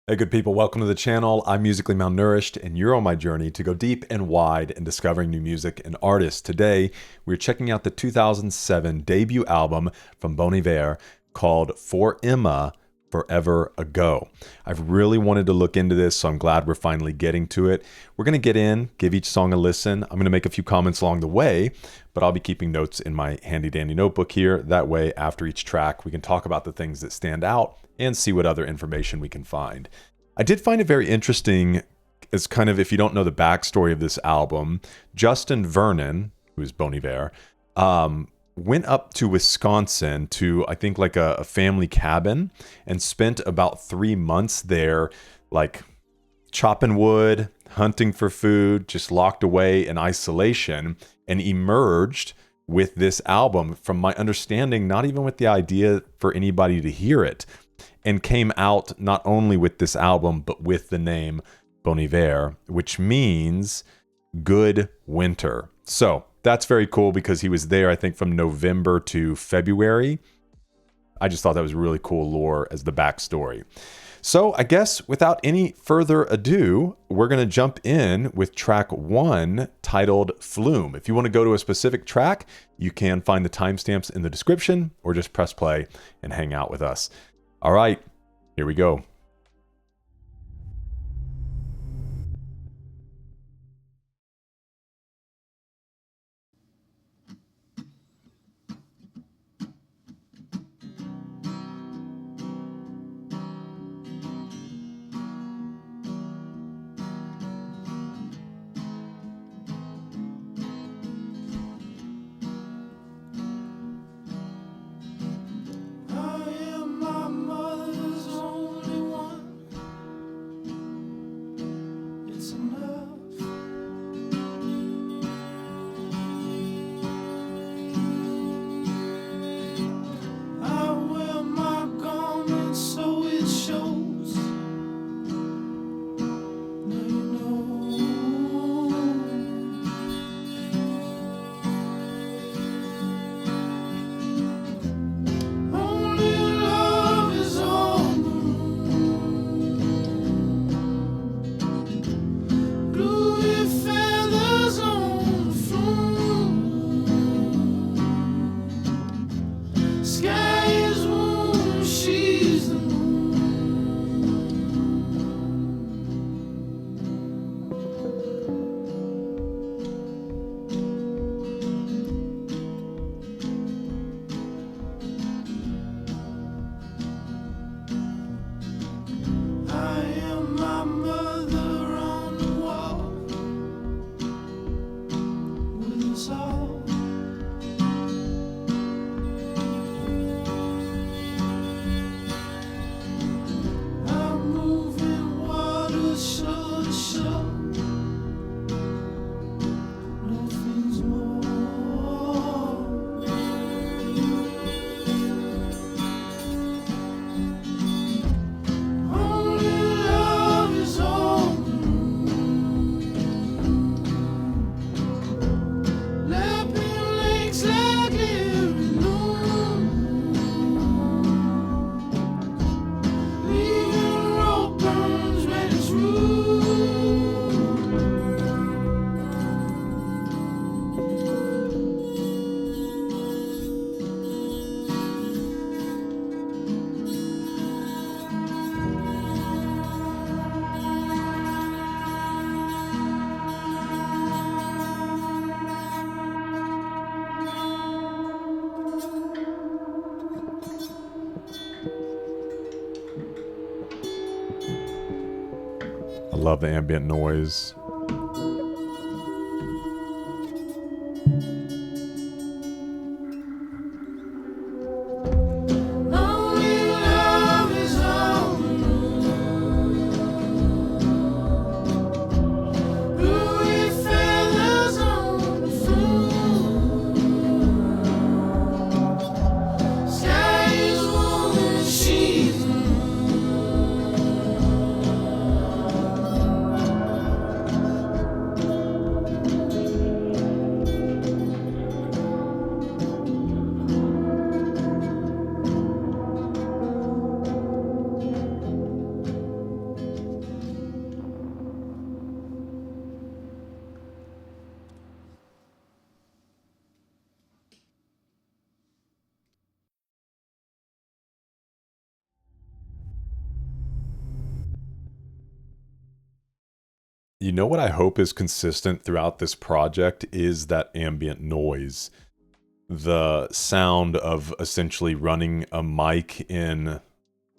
Hey, good people, welcome to the channel. I'm Musically Malnourished, and you're on my journey to go deep and wide in discovering new music and artists. Today, we're checking out the 2007 debut album from Bon Iver called For Emma, Forever Ago. I've really wanted to look into this, so I'm glad we're finally getting to it. We're going to get in, give each song a listen. I'm going to make a few comments along the way, but I'll be keeping notes in my handy dandy notebook here. That way, after each track, we can talk about the things that stand out and see what other information we can find. I did find it very interesting as kind of, if you don't know the backstory of this album, Justin Vernon, who is Bon Iver, went up to Wisconsin to, I think, like a family cabin and spent about 3 months there, like chopping wood, hunting for food, just locked away in isolation, and emerged with this album, from my understanding, not even with the idea for anybody to hear it, and came out not only with this album, but with the name Bon Iver, which means good winter. So that's very cool because he was there, I think, from November to February. I just thought that was really cool lore as the backstory. So I guess without any further ado, we're going to jump in with track 1 titled Flume. If you want to go to a specific track, you can find the timestamps in the description or just press play and hang out with us. All right, here we go. I love the ambient noise. You know what I hope is consistent throughout this project is that ambient noise. The sound of essentially running a mic in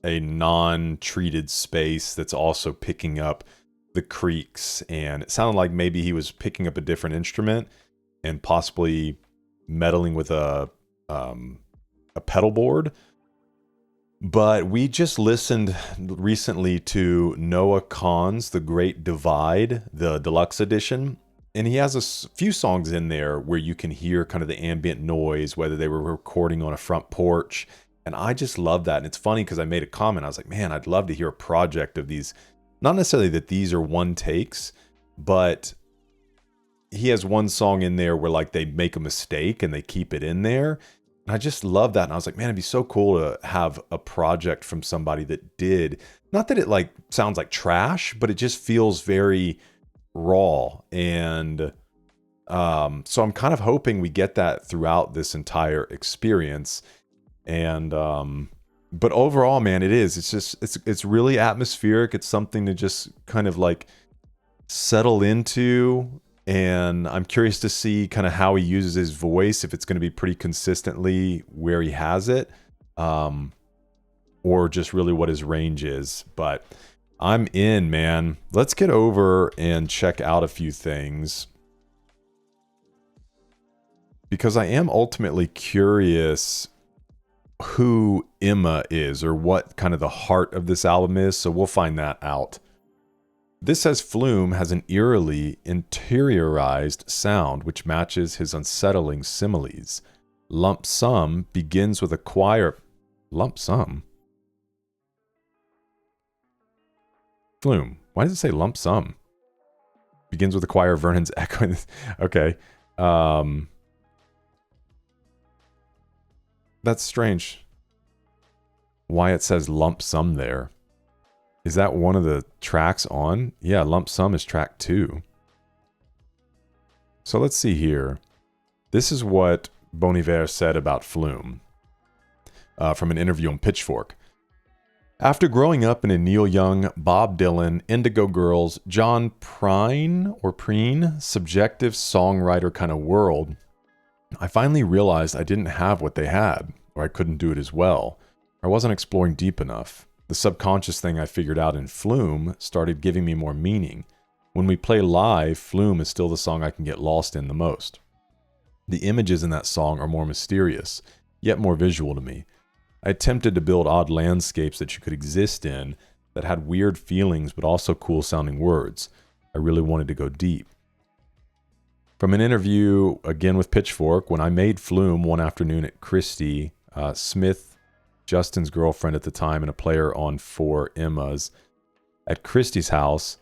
a non-treated space that's also picking up the creaks, and it sounded like maybe he was picking up a different instrument and possibly meddling with a pedal board. But we just listened recently to Noah Kahan's The Great Divide, the deluxe edition, and he has a few songs in there where you can hear kind of the ambient noise, whether they were recording on a front porch. And I just love that. And it's funny because I made a comment. I was like, man, I'd love to hear a project of these. Not necessarily that these are one takes, but he has one song in there where like they make a mistake and they keep it in there. And I just love that. And I was like, man, it'd be so cool to have a project from somebody that did, not that it like sounds like trash, but it just feels very raw. And so I'm kind of hoping we get that throughout this entire experience. And but overall, man, it's really atmospheric. It's something to just kind of like settle into. And I'm curious to see kind of how he uses his voice, if it's going to be pretty consistently where he has it, or just really what his range is. But I'm in, man. Let's get over and check out a few things, because I am ultimately curious who Emma is, or what kind of the heart of this album is. So we'll find that out. This says Flume has an eerily interiorized sound which matches his unsettling similes. Lump Sum begins with a choir. Lump Sum? Flume. Why does it say Lump Sum? Begins with a choir of Vernon's echo. Okay. That's strange. Why it says Lump Sum there. Is that one of the tracks on? Yeah, Lump Sum is track 2. So let's see here. This is what Bon Iver said about Flume from an interview on Pitchfork. After growing up in a Neil Young, Bob Dylan, Indigo Girls, John Prine, subjective songwriter kind of world, I finally realized I didn't have what they had, or I couldn't do it as well. I wasn't exploring deep enough. The subconscious thing I figured out in Flume started giving me more meaning. When we play live, Flume is still the song I can get lost in the most. The images in that song are more mysterious, yet more visual to me. I attempted to build odd landscapes that you could exist in, that had weird feelings but also cool sounding words. I really wanted to go deep. From an interview, again with Pitchfork, when I made Flume one afternoon at Christie, Smith, Justin's girlfriend at the time and a player on 4 Emmas, at Christie's house,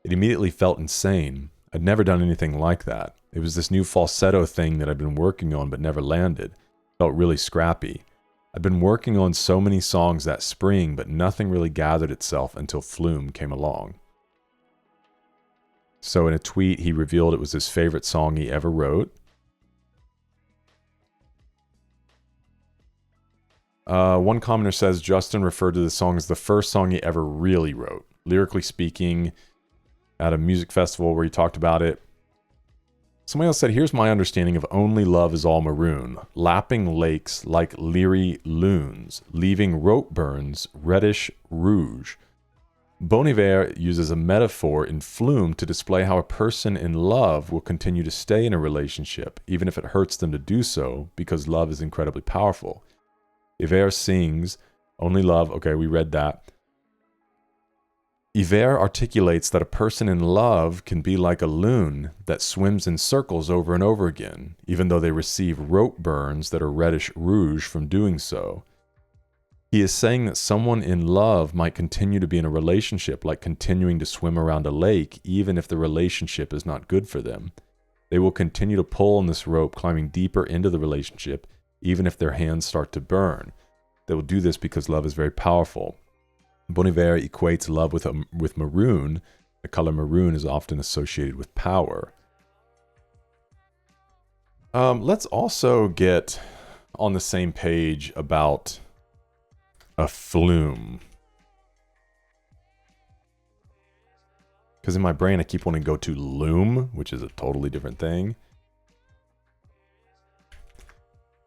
it immediately felt insane. I'd never done anything like that. It was this new falsetto thing that I'd been working on but never landed. Felt really scrappy. I'd been working on so many songs that spring, but nothing really gathered itself until Flume came along. So in a tweet, he revealed it was his favorite song he ever wrote. One commenter says Justin referred to the song as the first song he ever really wrote. Lyrically speaking, at a music festival where he talked about it. Somebody else said, here's my understanding of Only Love Is All Maroon. Lapping lakes like leery loons, leaving rope burns reddish rouge. Bon Iver uses a metaphor in Flume to display how a person in love will continue to stay in a relationship, even if it hurts them to do so, because love is incredibly powerful. Iver sings, Only Love, okay, we read that. Iver articulates that a person in love can be like a loon that swims in circles over and over again, even though they receive rope burns that are reddish rouge from doing so. He is saying that someone in love might continue to be in a relationship like continuing to swim around a lake, even if the relationship is not good for them. They will continue to pull on this rope, climbing deeper into the relationship, even if their hands start to burn. They will do this because love is very powerful. Bon Iver equates love with maroon. The color maroon is often associated with power. Let's also get on the same page about a Flume. Because in my brain, I keep wanting to go to Loom, which is a totally different thing.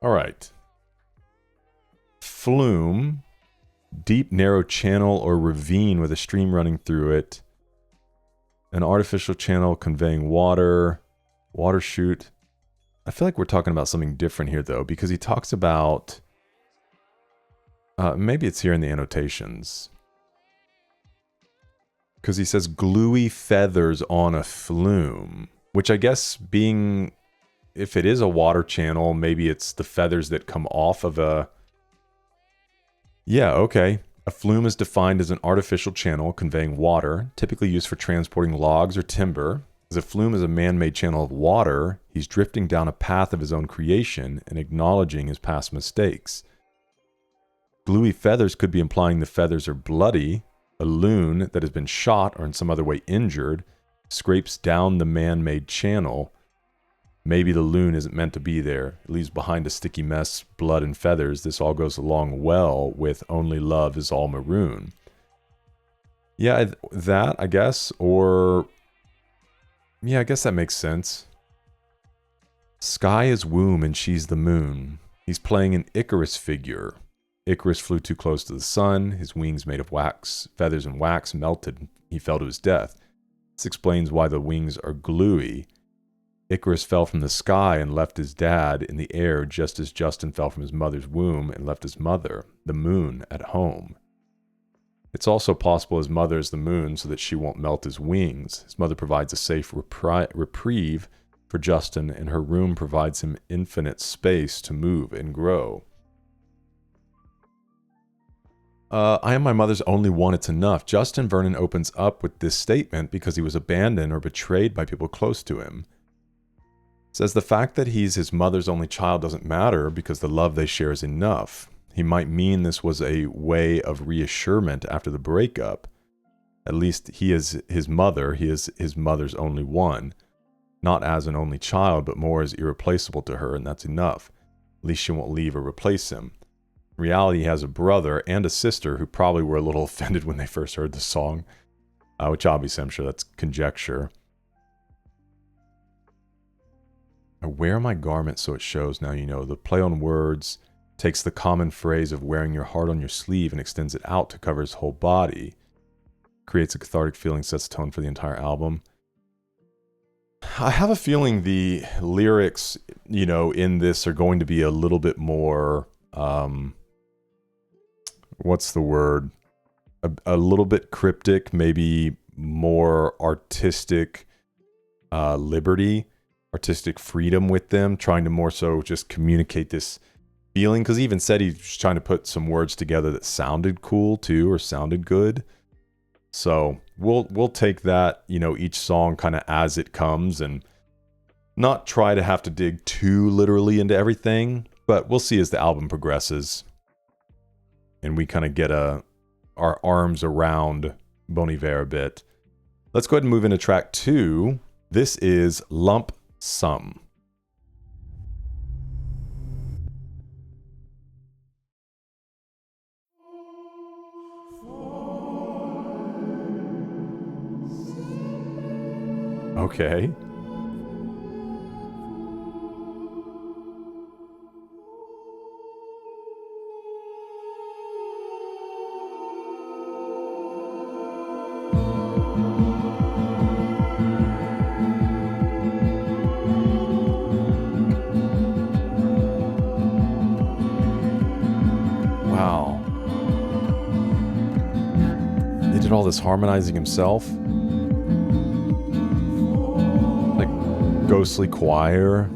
All right. Flume. Deep, narrow channel or ravine with a stream running through it. An artificial channel conveying water. Water chute. I feel like we're talking about something different here, though, because he talks about... maybe it's here in the annotations. Because he says gluey feathers on a flume. Which I guess being... If it is a water channel, maybe it's the feathers that come off of a... Yeah, okay. A flume is defined as an artificial channel conveying water, typically used for transporting logs or timber. As a flume is a man-made channel of water, he's drifting down a path of his own creation and acknowledging his past mistakes. Gluey feathers could be implying the feathers are bloody. A loon that has been shot or in some other way injured scrapes down the man-made channel. Maybe the loon isn't meant to be there. It leaves behind a sticky mess, blood and feathers. This all goes along well with only love is all maroon. Yeah, that, I guess. Or... yeah, I guess that makes sense. Sky is womb and she's the moon. He's playing an Icarus figure. Icarus flew too close to the sun. His wings made of wax, feathers and wax melted. He fell to his death. This explains why the wings are gluey. Icarus fell from the sky and left his dad in the air just as Justin fell from his mother's womb and left his mother, the moon, at home. It's also possible his mother is the moon so that she won't melt his wings. His mother provides a safe reprieve for Justin, and her room provides him infinite space to move and grow. I am my mother's only one, it's enough. Justin Vernon opens up with this statement because he was abandoned or betrayed by people close to him. Says the fact that he's his mother's only child doesn't matter because the love they share is enough. He might mean this was a way of reassurance after the breakup. At least he is his mother. He is his mother's only one. Not as an only child, but more as irreplaceable to her, and that's enough. At least she won't leave or replace him. In reality, he has a brother and a sister who probably were a little offended when they first heard the song. Which obviously I'm sure that's conjecture. I wear my garment so it shows, now you know. The play on words takes the common phrase of wearing your heart on your sleeve and extends it out to cover his whole body. Creates a cathartic feeling, sets the tone for the entire album. I have a feeling the lyrics, you know, in this are going to be a little bit more, what's the word? A little bit cryptic, maybe more artistic liberty. Artistic freedom with them, trying to more so just communicate this feeling, because he even said he was trying to put some words together that sounded cool too, or sounded good. So we'll take that, you know, each song kind of as it comes and not try to have to dig too literally into everything, but we'll see as the album progresses and we kind of get our arms around Bon Iver a bit. Let's go ahead and move into track 2. This is Lump Sum. Okay. All this harmonizing himself, like ghostly choir.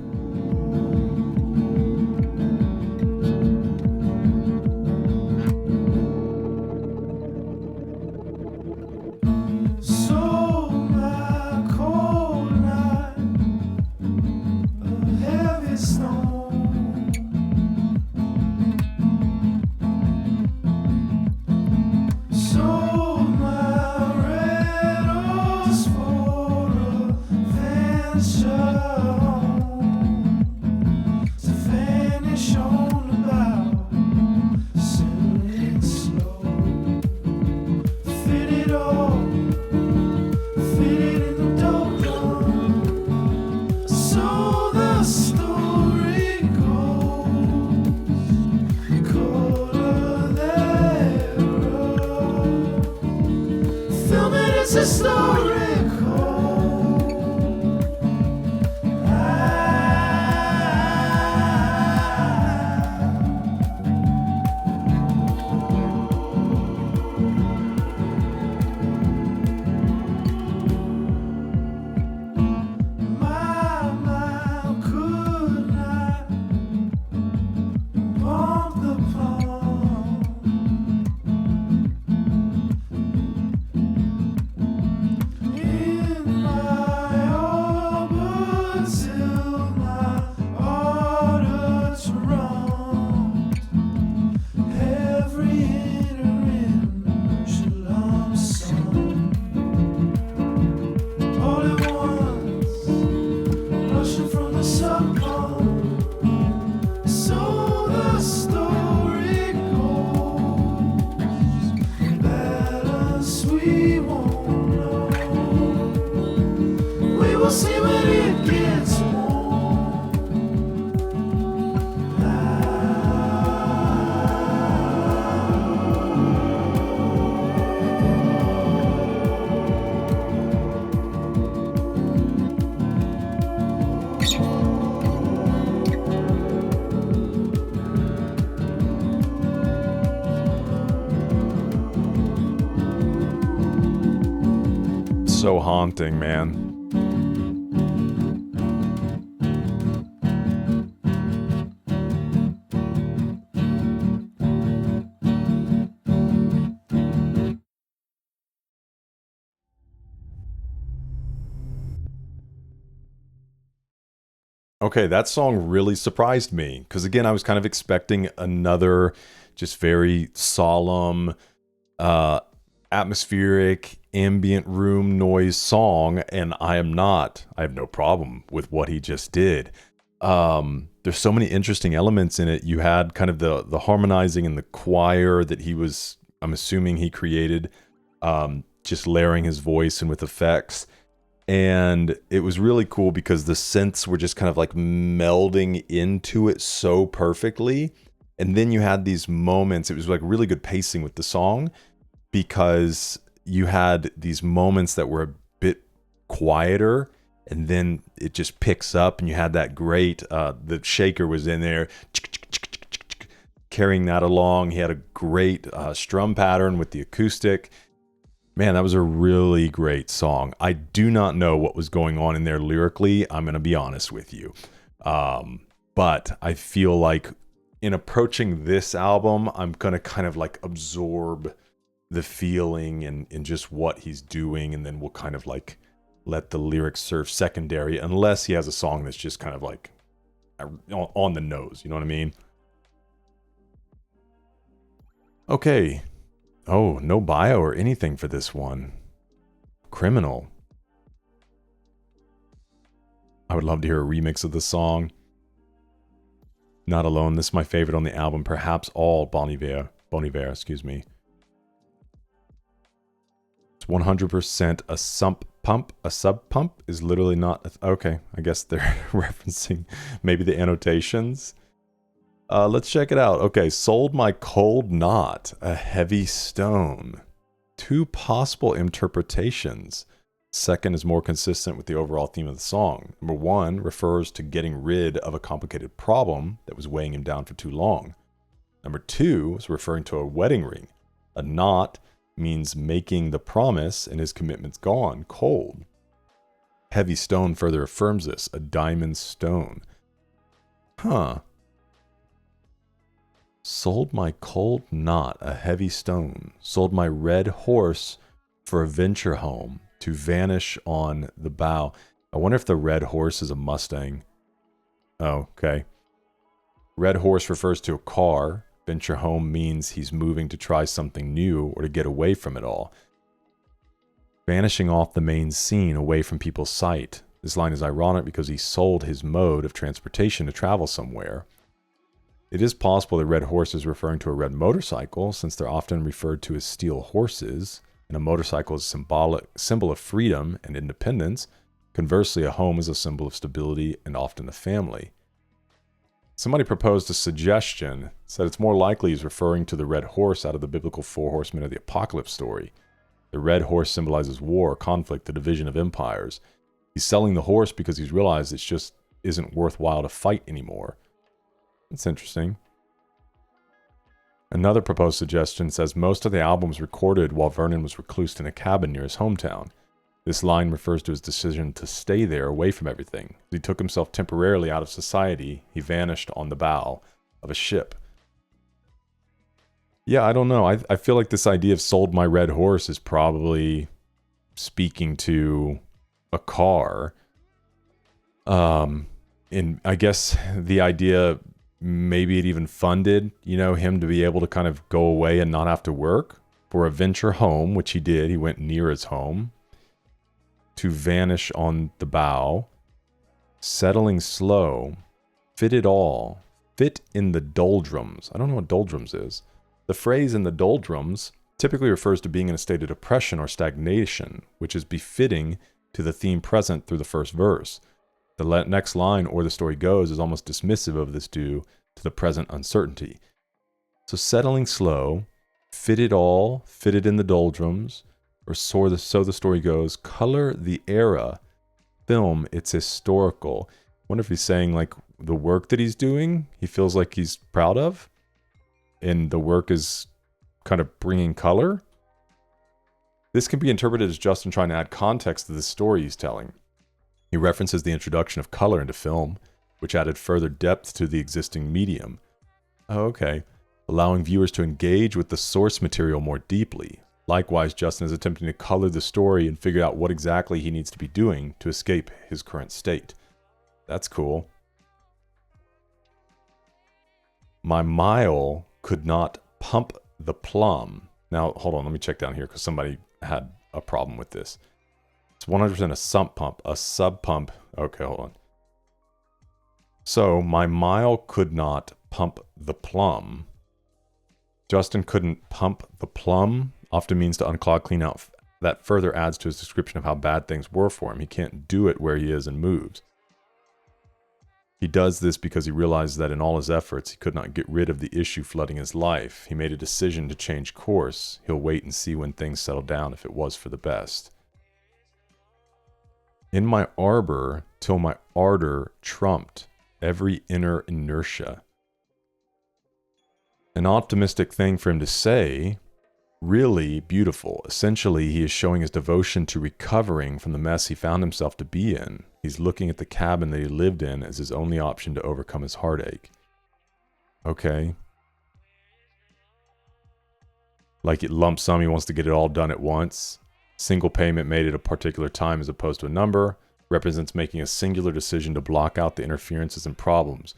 it's historical. So haunting, man. Okay, that song really surprised me because again, I was kind of expecting another just very solemn, atmospheric, ambient room noise song, and I am not. I have no problem with what he just did. There's so many interesting elements in it. You had kind of the harmonizing and the choir that he was, I'm assuming he created, just layering his voice and with effects. And it was really cool because the synths were just kind of like melding into it so perfectly. And then you had these moments, it was like really good pacing with the song because you had these moments that were a bit quieter and then it just picks up and you had that great, the shaker was in there carrying that along. He had a great strum pattern with the acoustic. Man, that was a really great song. I do not know what was going on in there lyrically. I'm going to be honest with you. But I feel like in approaching this album, I'm going to kind of like absorb the feeling and just what he's doing. And then we'll kind of like let the lyrics serve secondary unless he has a song that's just kind of like on the nose. You know what I mean? Okay. Oh, no bio or anything for this one. Criminal. I would love to hear a remix of the song. Not Alone. This is my favorite on the album. Perhaps all Bon Iver, excuse me. It's 100% a sump pump. A sub pump is literally not... Okay, I guess they're referencing maybe the annotations. Let's check it out. Okay, Sold My Cold Knot, a Heavy Stone. Two possible interpretations. Second is more consistent with the overall theme of the song. Number one refers to getting rid of a complicated problem that was weighing him down for too long. Number two is referring to a wedding ring. A knot means making the promise and his commitment's gone, cold. Heavy Stone further affirms this, a diamond stone. Huh. Sold my cold knot, a heavy stone. Sold my red horse for a venture home to vanish on the bow. I wonder if the red horse is a Mustang. Oh, okay. Red horse refers to a car. Venture home means he's moving to try something new or to get away from it all. Vanishing off the main scene, away from people's sight. This line is ironic because he sold his mode of transportation to travel somewhere. It is possible that red horse is referring to a red motorcycle, since they're often referred to as steel horses, and a motorcycle is a symbol of freedom and independence. Conversely, a home is a symbol of stability and often a family. Somebody proposed a suggestion, said it's more likely he's referring to the red horse out of the biblical four horsemen of the apocalypse story. The red horse symbolizes war, conflict, the division of empires. He's selling the horse because he's realized it just isn't worthwhile to fight anymore. That's interesting. Another proposed suggestion says most of the album was recorded while Vernon was reclused in a cabin near his hometown. This line refers to his decision to stay there away from everything. He took himself temporarily out of society. He vanished on the bow of a ship. Yeah, I don't know. I feel like this idea of sold my red horse is probably speaking to a car. And I guess the idea, maybe it even funded, him to be able to kind of go away and not have to work for a venture home, which he did. He went near his home. To vanish on the bow, settling slow, fit it all, fit in the doldrums. I don't know what doldrums is. The phrase in the doldrums typically refers to being in a state of depression or stagnation, which is befitting to the theme present through the first verse. The next line, or the story goes, is almost dismissive of this due to the present uncertainty. So settling slow, fit it all, fit it in the doldrums, or so the story goes, color the era, film its historical. I wonder if he's saying like the work that he's doing, he feels like he's proud of, and the work is kind of bringing color. This can be interpreted as Justin trying to add context to the story he's telling. He references the introduction of color into film, which added further depth to the existing medium. Oh, okay. Allowing viewers to engage with the source material more deeply. Likewise, Justin is attempting to color the story and figure out what exactly he needs to be doing to escape his current state. That's cool. My mile could not pump the plum. Now, hold on, let me check down here because somebody had a problem with this. It's 100% a sump pump, a sub pump. Okay, hold on. So, my mile could not pump the plum. Justin couldn't pump the plum often means to unclog, clean out. That further adds to his description of how bad things were for him. He can't do it where he is and moves. He does this because he realizes that in all his efforts, he could not get rid of the issue flooding his life. He made a decision to change course. He'll wait and see when things settle down if it was for the best. In my arbor, till my ardor trumped every inner inertia. An optimistic thing for him to say, really beautiful. Essentially, he is showing his devotion to recovering from the mess he found himself to be in. He's looking at the cabin that he lived in as his only option to overcome his heartache. Okay. Like it lump sum, he wants to get it all done at once. Single payment made at a particular time as opposed to a number represents making a singular decision to block out the interferences and problems,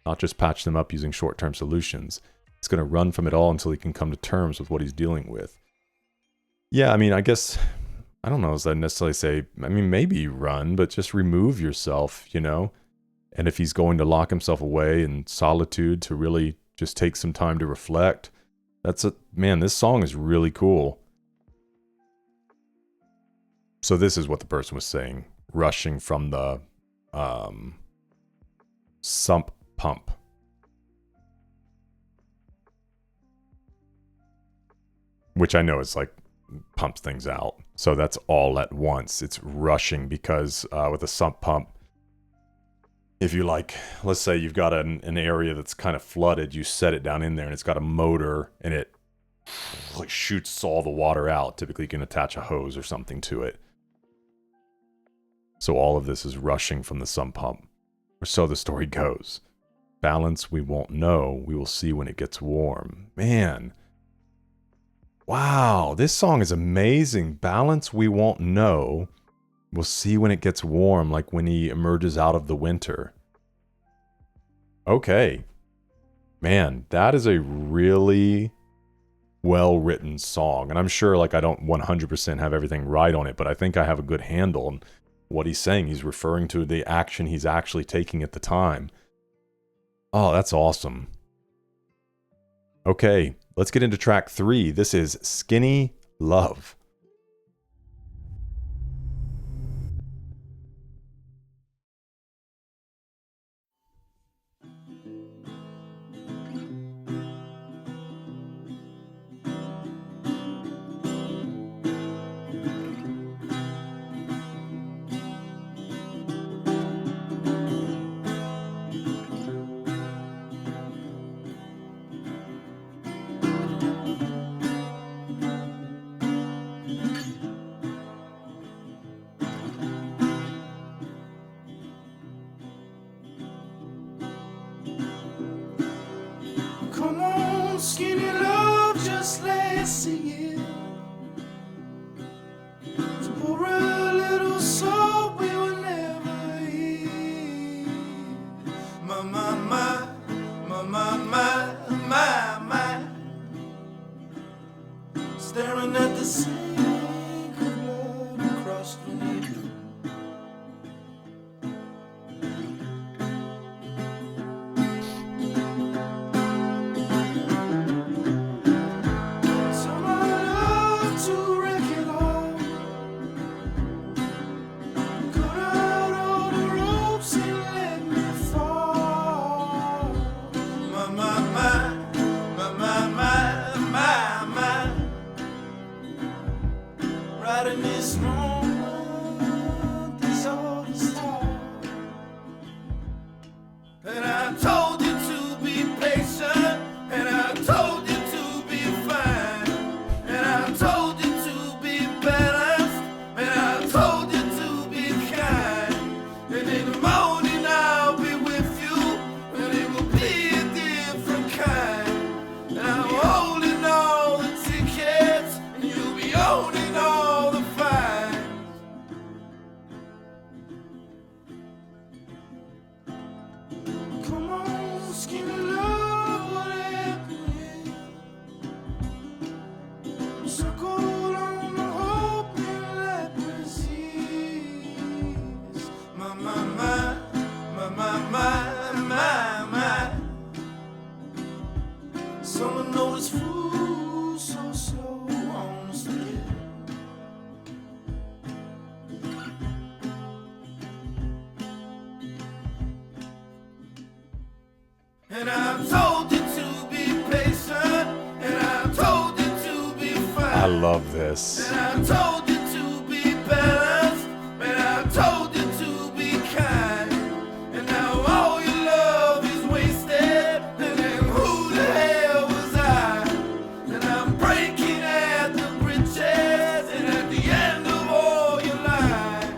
not just patch them up using short-term solutions. He's going to run from it all until he can come to terms with what he's dealing with. Yeah, I mean, I guess, I don't know as I necessarily say, I mean, maybe run, but just remove yourself, you know? And if he's going to lock himself away in solitude to really just take some time to reflect, man, this song is really cool. So this is what the person was saying, rushing from the sump pump. Which I know is like pumps things out. So that's all at once. It's rushing because with a sump pump, if you like, let's say you've got an area that's kind of flooded, you set it down in there and it's got a motor and it like shoots all the water out. Typically you can attach a hose or something to it. So all of this is rushing from the sump pump. Or so the story goes. Balance we won't know. We will see when it gets warm. Man. Wow, this song is amazing. Balance we won't know. We'll see when it gets warm, like when he emerges out of the winter. Okay. Man, that is a really well-written song. And I'm sure like I don't 100% have everything right on it, but I think I have a good handle on what he's saying. He's referring to the action he's actually taking at the time. Oh, that's awesome. Okay, let's get into track 3. This is Skinny Love. this moment is all the start. And I told you to be patient, and I told you to be fine, and I told you to be balanced, and I told you to be kind. And in the morning I'll be with you, and it will be a different kind. And I'm holding all the tickets, and you'll be owning all the fines. Come on, skinny love, what happened? Circle on the hope and let persist. My, my, my, my, my, my, my, my. Someone noticed food so slow on the stairs. And I told you to be patient, and I told you to be fine. I love this. And I told you to be balanced, and I told you to be kind. And now all your love is wasted, and then who the hell was I? And I'm breaking at the bridges, and at the end of all your lies.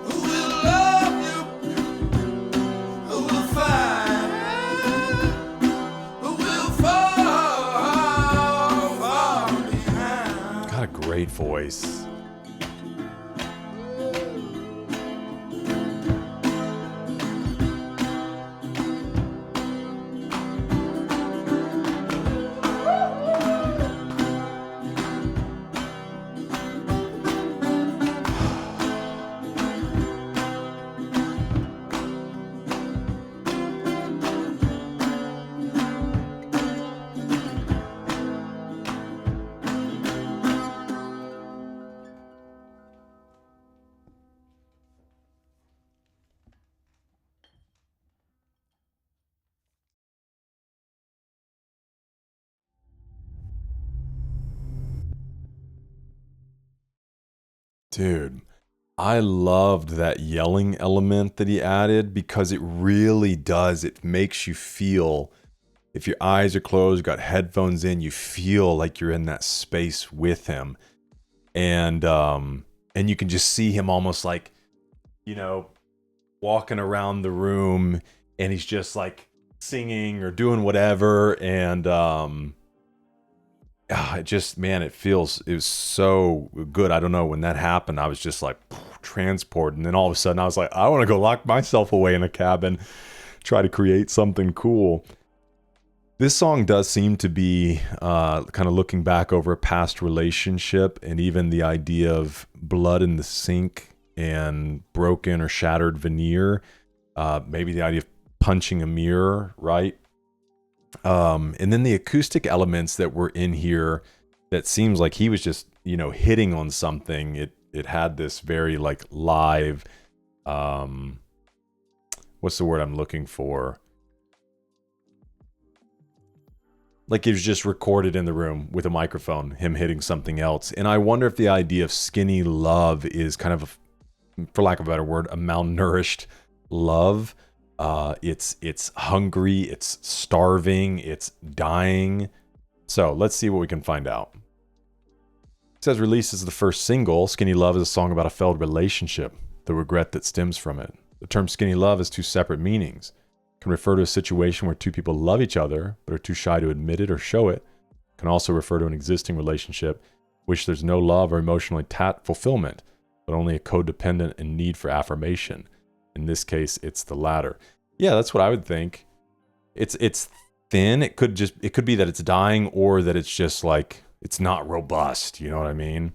Who will love you? Who will find? Who will fall behind? Got a great voice. Dude, I loved that yelling element that he added because it really does. It makes you feel, if your eyes are closed, got headphones in, you feel like you're in that space with him. And you can just see him almost like, you know, walking around the room, and he's just like singing or doing whatever. And it just, man, it was so good. I don't know, when that happened, I was just like transported, and then all of a sudden I was like, I want to go lock myself away in a cabin, try to create something cool. This song does seem to be kind of looking back over a past relationship, and even the idea of blood in the sink and broken or shattered veneer, maybe the idea of punching a mirror, right? And then the acoustic elements that were in here, that seems like he was just, you know, hitting on something. It had this very like live, what's the word I'm looking for? Like it was just recorded in the room with a microphone, him hitting something else. And I wonder if the idea of skinny love is kind of, for lack of a better word, a malnourished love. It's hungry, it's starving, it's dying. So let's see what we can find out. It says released as the first single, Skinny Love is a song about a failed relationship, the regret that stems from it. The term skinny love has two separate meanings. It can refer to a situation where two people love each other but are too shy to admit it or show it. It can also refer to an existing relationship which there's no love or emotional fulfillment, but only a codependent and need for affirmation. In this case, it's the latter. Yeah, that's what I would think. It's thin. It could be that it's dying, or that it's just like, it's not robust. You know what I mean?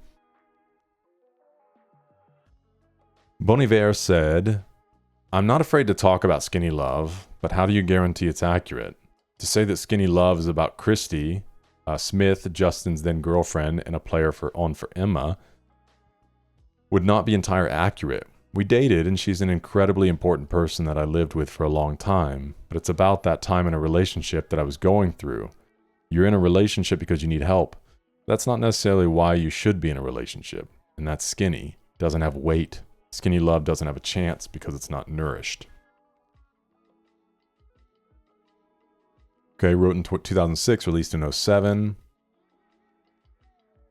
Bon Iver said, I'm not afraid to talk about skinny love, but how do you guarantee it's accurate? To say that skinny love is about Christy, Smith, Justin's then girlfriend, and a player for Emma, would not be entirely accurate. We dated, and she's an incredibly important person that I lived with for a long time, but it's about that time in a relationship that I was going through. You're in a relationship because you need help. That's not necessarily why you should be in a relationship, and that's skinny. Doesn't have weight. Skinny love doesn't have a chance because it's not nourished. Okay, wrote in 2006, released in 2007.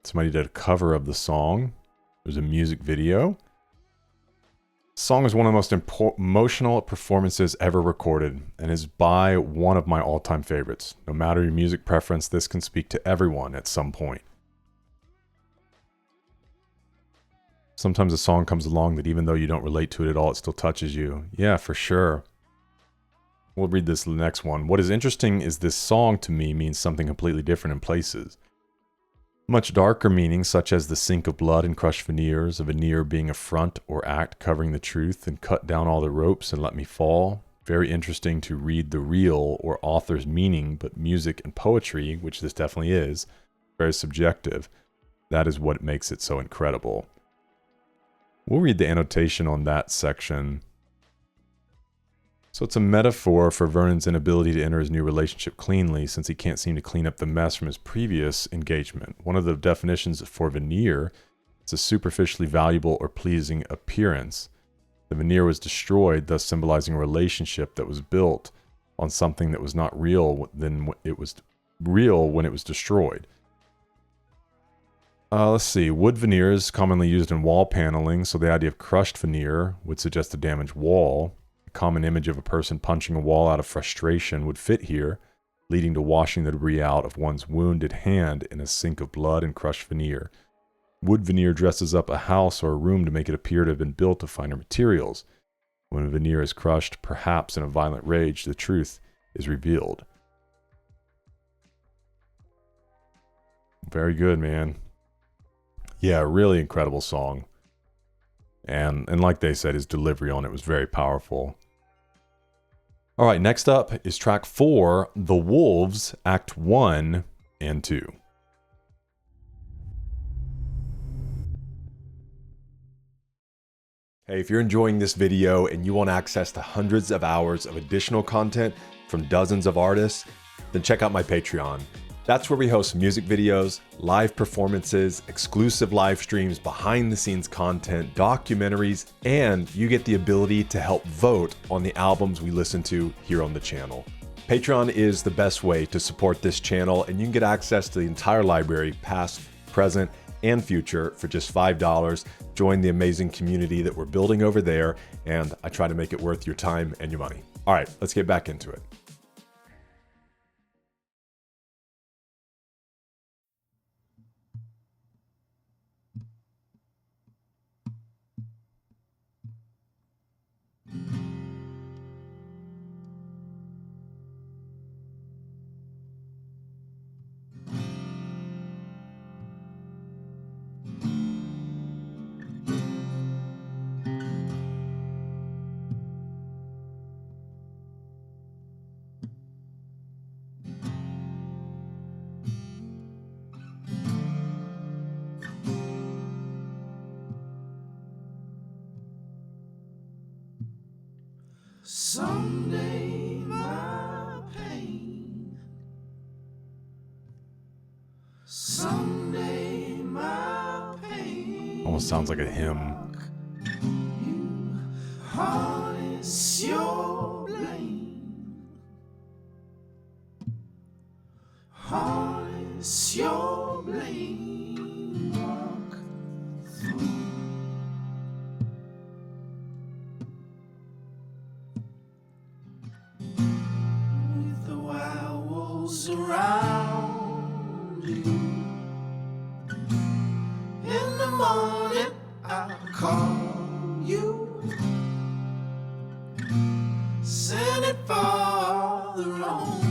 Somebody did a cover of the song. There's a music video. The song is one of the most emotional performances ever recorded and is by one of my all-time favorites. No matter your music preference, this can speak to everyone at some point. Sometimes a song comes along that even though you don't relate to it at all, it still touches you. Yeah, for sure. We'll read this next one. What is interesting is this song to me means something completely different in places. Much darker meanings such as the sink of blood and crushed veneers, a veneer being a front or act covering the truth and cut down all the ropes and let me fall. Very interesting to read the real or author's meaning, but music and poetry, which this definitely is, very subjective. That is what makes it so incredible. We'll read the annotation on that section. So it's a metaphor for Vernon's inability to enter his new relationship cleanly since he can't seem to clean up the mess from his previous engagement. One of the definitions for veneer is a superficially valuable or pleasing appearance. The veneer was destroyed, thus symbolizing a relationship that was built on something that was not real then it was real when it was destroyed. Let's see. Wood veneer is commonly used in wall paneling, so the idea of crushed veneer would suggest a damaged wall. A common image of a person punching a wall out of frustration would fit here, leading to washing the debris out of one's wounded hand in a sink of blood and crushed veneer. Wood veneer dresses up a house or a room to make it appear to have been built of finer materials. When a veneer is crushed, perhaps in a violent rage, the truth is revealed. Very good, man. Yeah, really incredible song. And like they said, his delivery on it was very powerful. All right, next up is track 4, The Wolves, Act 1 and 2. Hey, if you're enjoying this video and you want access to hundreds of hours of additional content from dozens of artists, then check out my Patreon. That's where we host music videos, live performances, exclusive live streams, behind the scenes content, documentaries, and you get the ability to help vote on the albums we listen to here on the channel. Patreon is the best way to support this channel, and you can get access to the entire library, past, present, and future for just $5. Join the amazing community that we're building over there, and I try to make it worth your time and your money. All right, let's get back into it. Someday my pain, someday my pain. Almost sounds like a hymn. You harness your blame, harness your blame, walk through. Around you. In the morning I'll call you, send it farther on.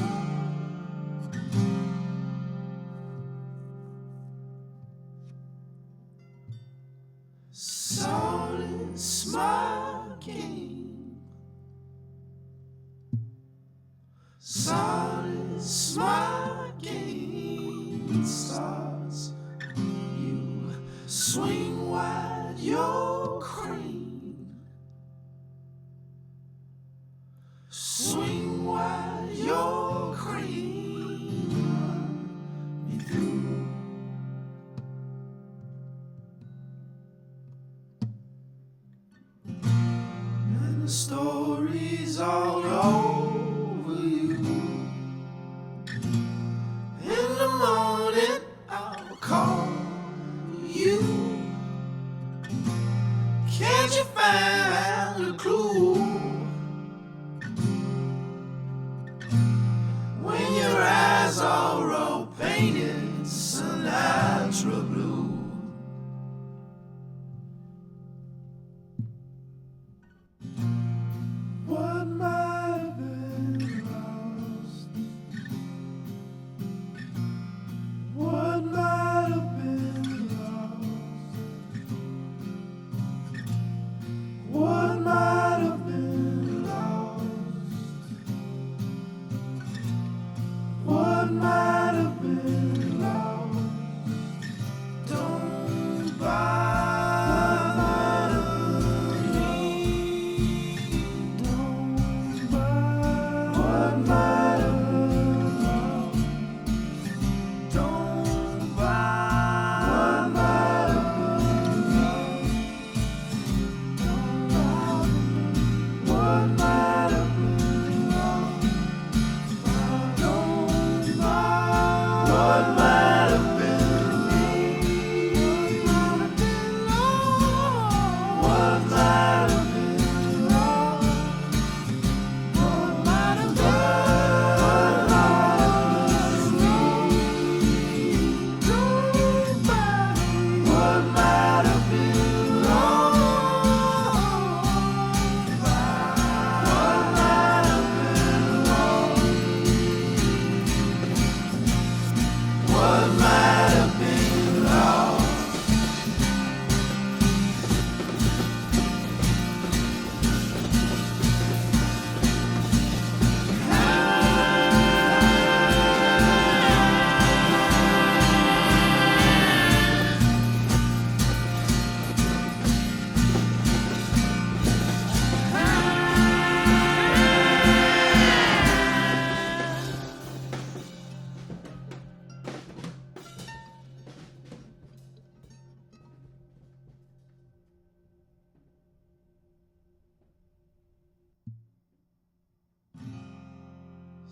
Solace my game, solace my game starts. You swing wide your crane, clue. When your eyes are all painted Sinatra blue. What might have been lost? What might have been lost? What might have been lost? What might have been lost? Don't bother me. Don't bother. What might have been lost? Don't bother. What might have been lost? Don't bother me. What might have been lost? Don't bother. What might have been lost? What might have been lost? What might have been what might have been lost? What might have been lost? What might have been lost?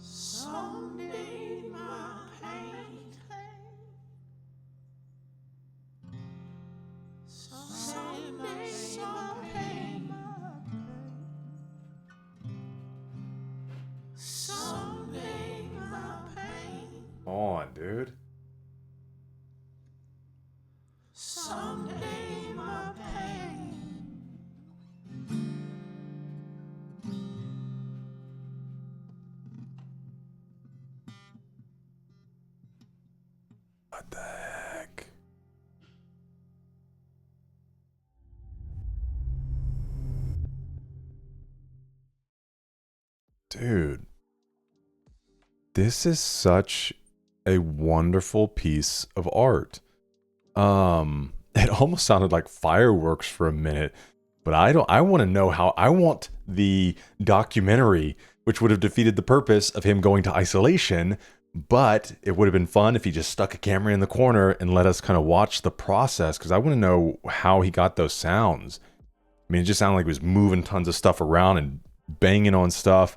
Someday my pain, someday some pain, someday my pain, Come on, dude. someday my pain. What the heck? Dude, this is such a wonderful piece of art. It almost sounded like fireworks for a minute, but I want to know how. I want the documentary, which would have defeated the purpose of him going to isolation, but it would have been fun if he just stuck a camera in the corner and let us kind of watch the process, because I want to know how he got those sounds. I mean, it just sounded like he was moving tons of stuff around and banging on stuff.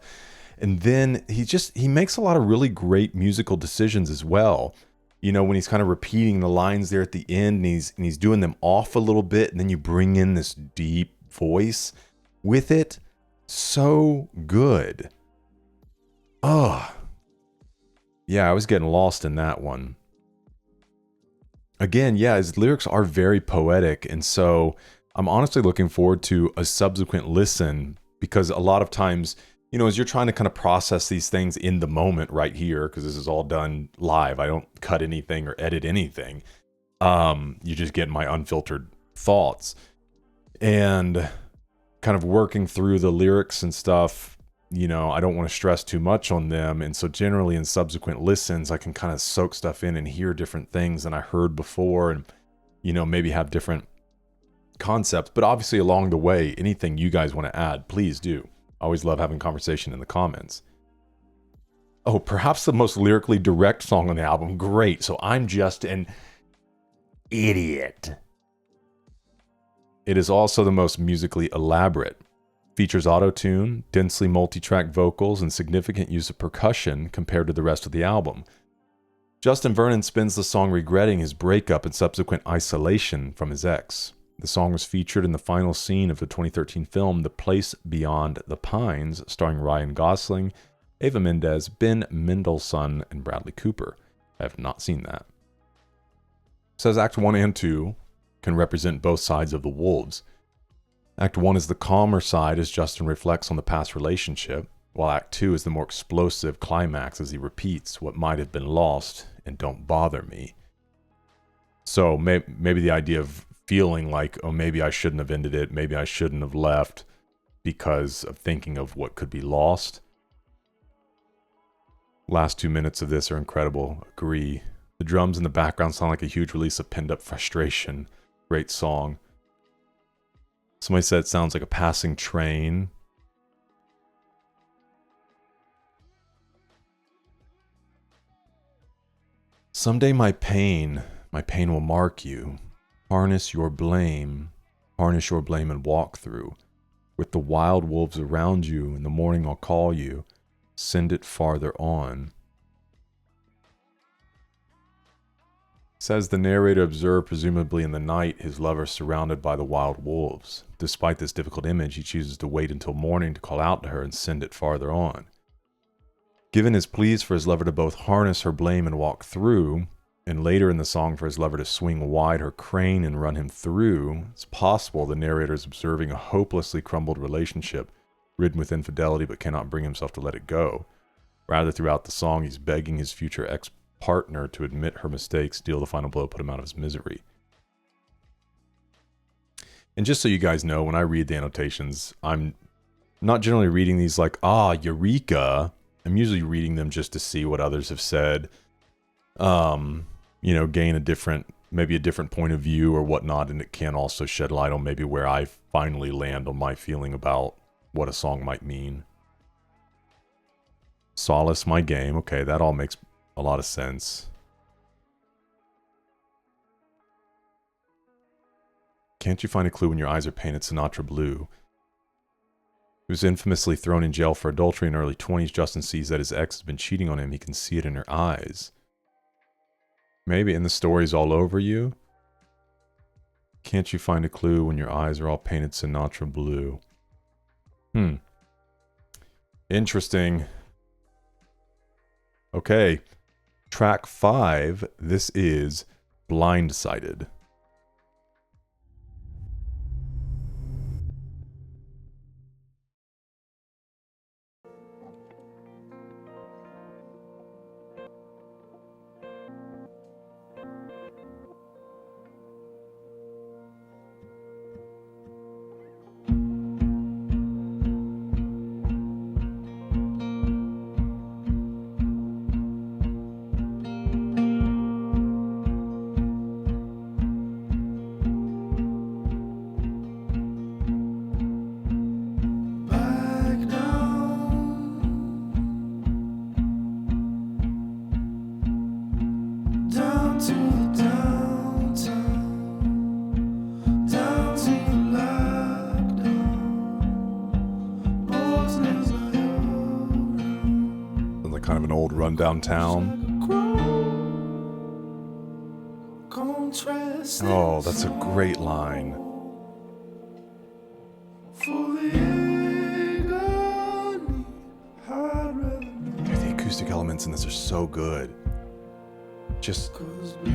And then he makes a lot of really great musical decisions as well. You know, when he's kind of repeating the lines there at the end, and he's doing them off a little bit, and then you bring in this deep voice with it. So good. Oh, yeah, I was getting lost in that one. Again, yeah, his lyrics are very poetic, and so I'm honestly looking forward to a subsequent listen, because a lot of times, you know, as you're trying to kind of process these things in the moment right here, because this is all done live, I don't cut anything or edit anything. You just get my unfiltered thoughts, and kind of working through the lyrics and stuff. You know, I don't want to stress too much on them. And so generally in subsequent listens, I can kind of soak stuff in and hear different things than I heard before, and, you know, maybe have different concepts. But obviously along the way, anything you guys want to add, please do. I always love having conversation in the comments. Oh, perhaps the most lyrically direct song on the album. Great. So I'm just an idiot. It is also the most musically elaborate. Features auto-tune, densely multi-track vocals, and significant use of percussion compared to the rest of the album. Justin Vernon spends the song regretting his breakup and subsequent isolation from his ex. The song was featured in the final scene of the 2013 film The Place Beyond the Pines, starring Ryan Gosling, Eva Mendes, Ben Mendelsohn, and Bradley Cooper. I have not seen that. It says Act 1 and 2 can represent both sides of the wolves. Act 1 is the calmer side as Justin reflects on the past relationship, while Act 2 is the more explosive climax as he repeats what might have been lost and don't bother me. So maybe the idea of feeling like, oh, maybe I shouldn't have ended it, maybe I shouldn't have left because of thinking of what could be lost. Last 2 minutes of this are incredible. Agree. The drums in the background sound like a huge release of pent-up frustration. Great song. Somebody said it sounds like a passing train. Someday my pain will mark you. Harness your blame and walk through. With the wild wolves around you, in the morning I'll call you. Send it farther on. Says the narrator observed presumably in the night his lover surrounded by the wild wolves. Despite this difficult image, he chooses to wait until morning to call out to her and send it farther on. Given his pleas for his lover to both harness her blame and walk through, and later in the song for his lover to swing wide her crane and run him through, it's possible the narrator is observing a hopelessly crumbled relationship, ridden with infidelity but cannot bring himself to let it go. Rather, throughout the song, he's begging his future ex-partner to admit her mistakes, deal the final blow, put him out of his misery. And just so you guys know, when I read the annotations, I'm not generally reading these like, eureka. I'm usually reading them just to see what others have said, gain maybe a different point of view or whatnot, and it can also shed light on maybe where I finally land on my feeling about what a song might mean. Solace my game. Okay, that all makes a lot of sense. Can't you find a clue when your eyes are painted Sinatra blue? He was infamously thrown in jail for adultery in early 20s. Justin sees that his ex has been cheating on him. He can see it in her eyes. Maybe in the stories all over you. Can't you find a clue when your eyes are all painted Sinatra blue? Interesting. Okay. Track 5. This is Blindsided. Downtown. Oh, that's a great line. Dude, the acoustic elements in this are so good. Just blinded.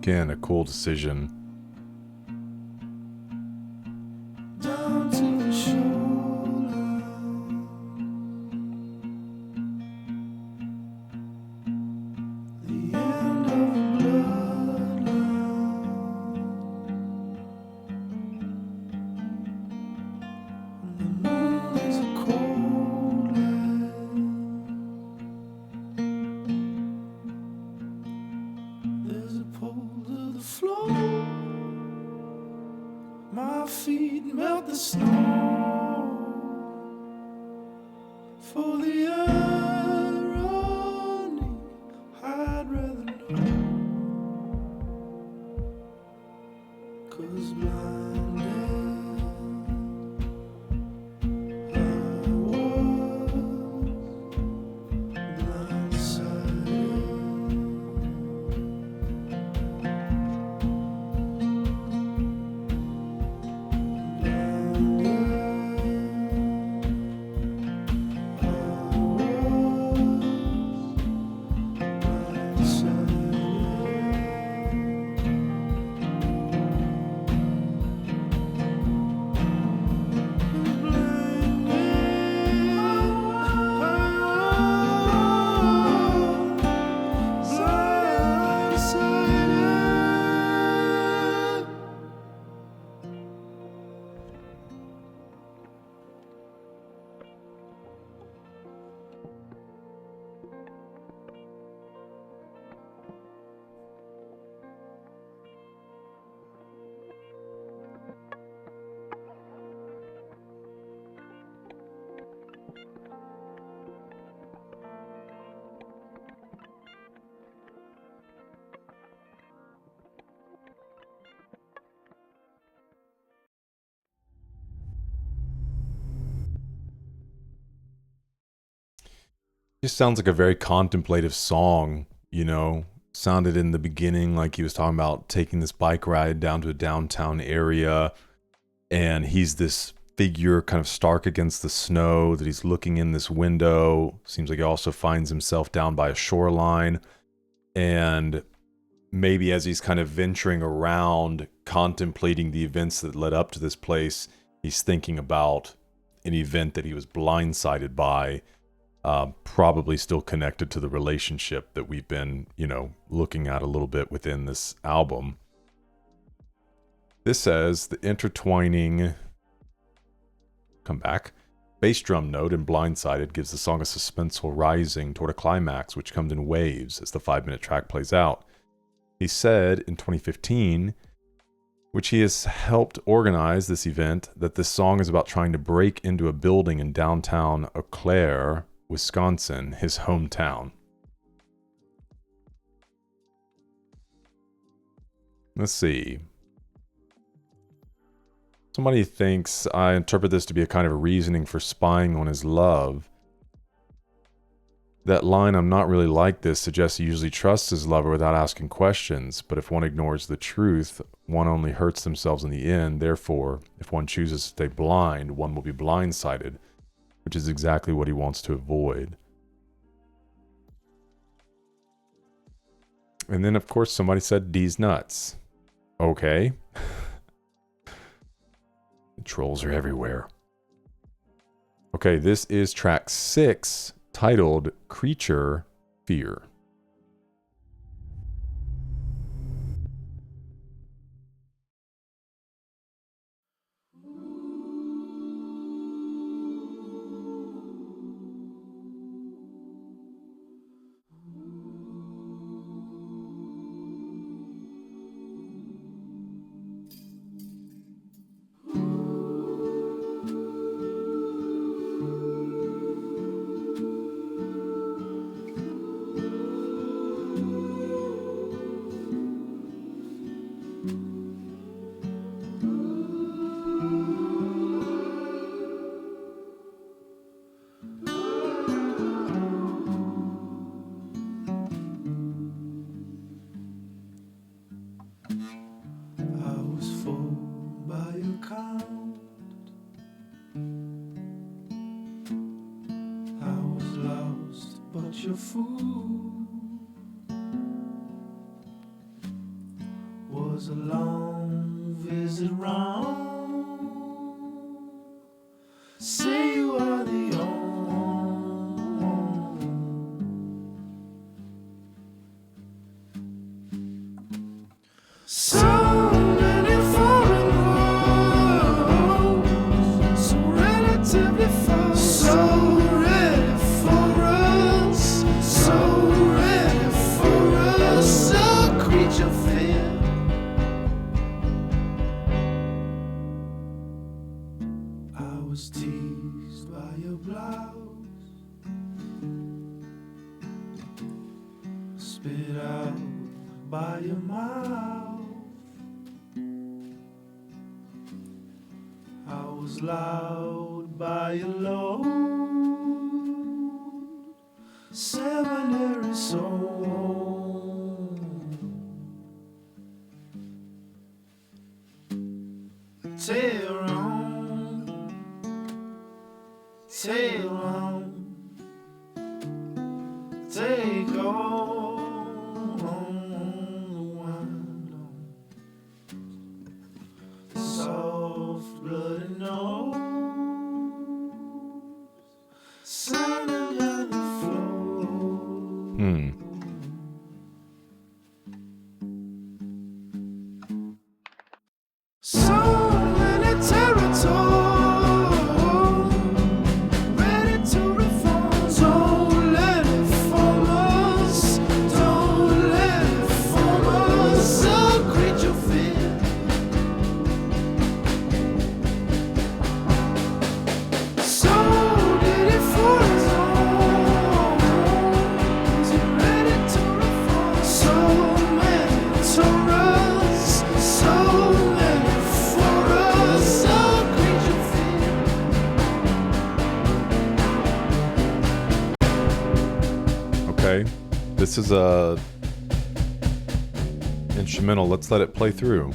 Again, a cool decision. Down to the shoreline, the end of the bloodline. The moon is a cold land. There's a pole to the floor. My feet melt the snow. For the irony, I'd rather know. 'Cause blinded, I was blindsided. Just sounds like a very contemplative song, you know. Sounded in the beginning like he was talking about taking this bike ride down to a downtown area, and he's this figure kind of stark against the snow, that he's looking in this window. Seems like he also finds himself down by a shoreline, and maybe as he's kind of venturing around, contemplating the events that led up to this place, he's thinking about an event that he was blindsided by. Probably still connected to the relationship that we've been, you know, looking at a little bit within this album. This says the intertwining, come back, bass drum note in Blindsided gives the song a suspenseful rising toward a climax, which comes in waves as the 5-minute track plays out. He said in 2015, which he has helped organize this event, that this song is about trying to break into a building in downtown Eau Claire, Wisconsin, his hometown. Let's see. Somebody thinks I interpret this to be a kind of a reasoning for spying on his love. That line, "I'm not really like this," suggests he usually trusts his lover without asking questions, but if one ignores the truth, one only hurts themselves in the end. Therefore, if one chooses to stay blind, one will be blindsided, which is exactly what he wants to avoid. And then, of course, somebody said D's nuts. Okay. Trolls are everywhere. Okay, this is track 6, titled Creature Fear. But you're fool. was a long visit round. Say you are the only. So many foreign roads, so relatively far, so ready for us, so ready for us, so creature fear. I was teased by your blouse, spit out by your mouth. I was loud by your load, seminary soul. Tail on, tail on, take all on the wind on soft bloody nose, sounding like the flow. So many territories ready to reform. Don't let it form us. Don't let it form us. So creature fear. So did it for us all. Is it ready to reform? So many Torahs. So many for us. So creature fear. Okay, this is a instrumental. Let's let it play through.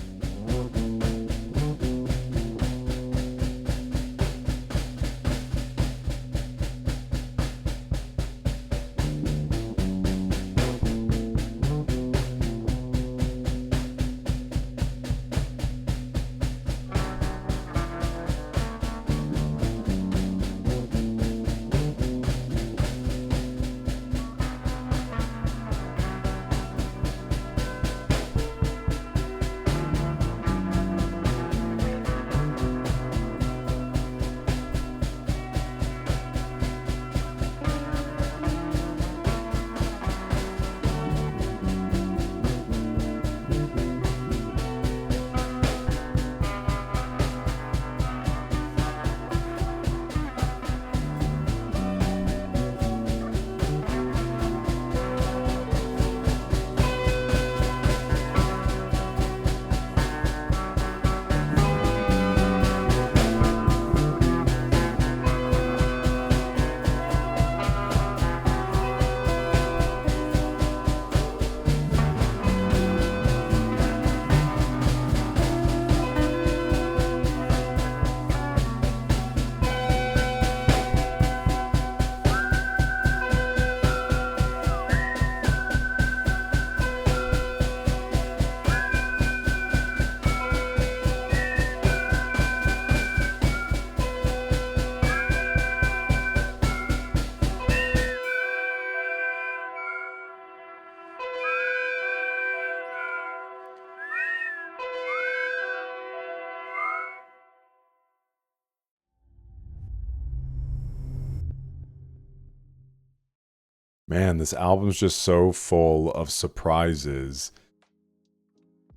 Man, this album's just so full of surprises.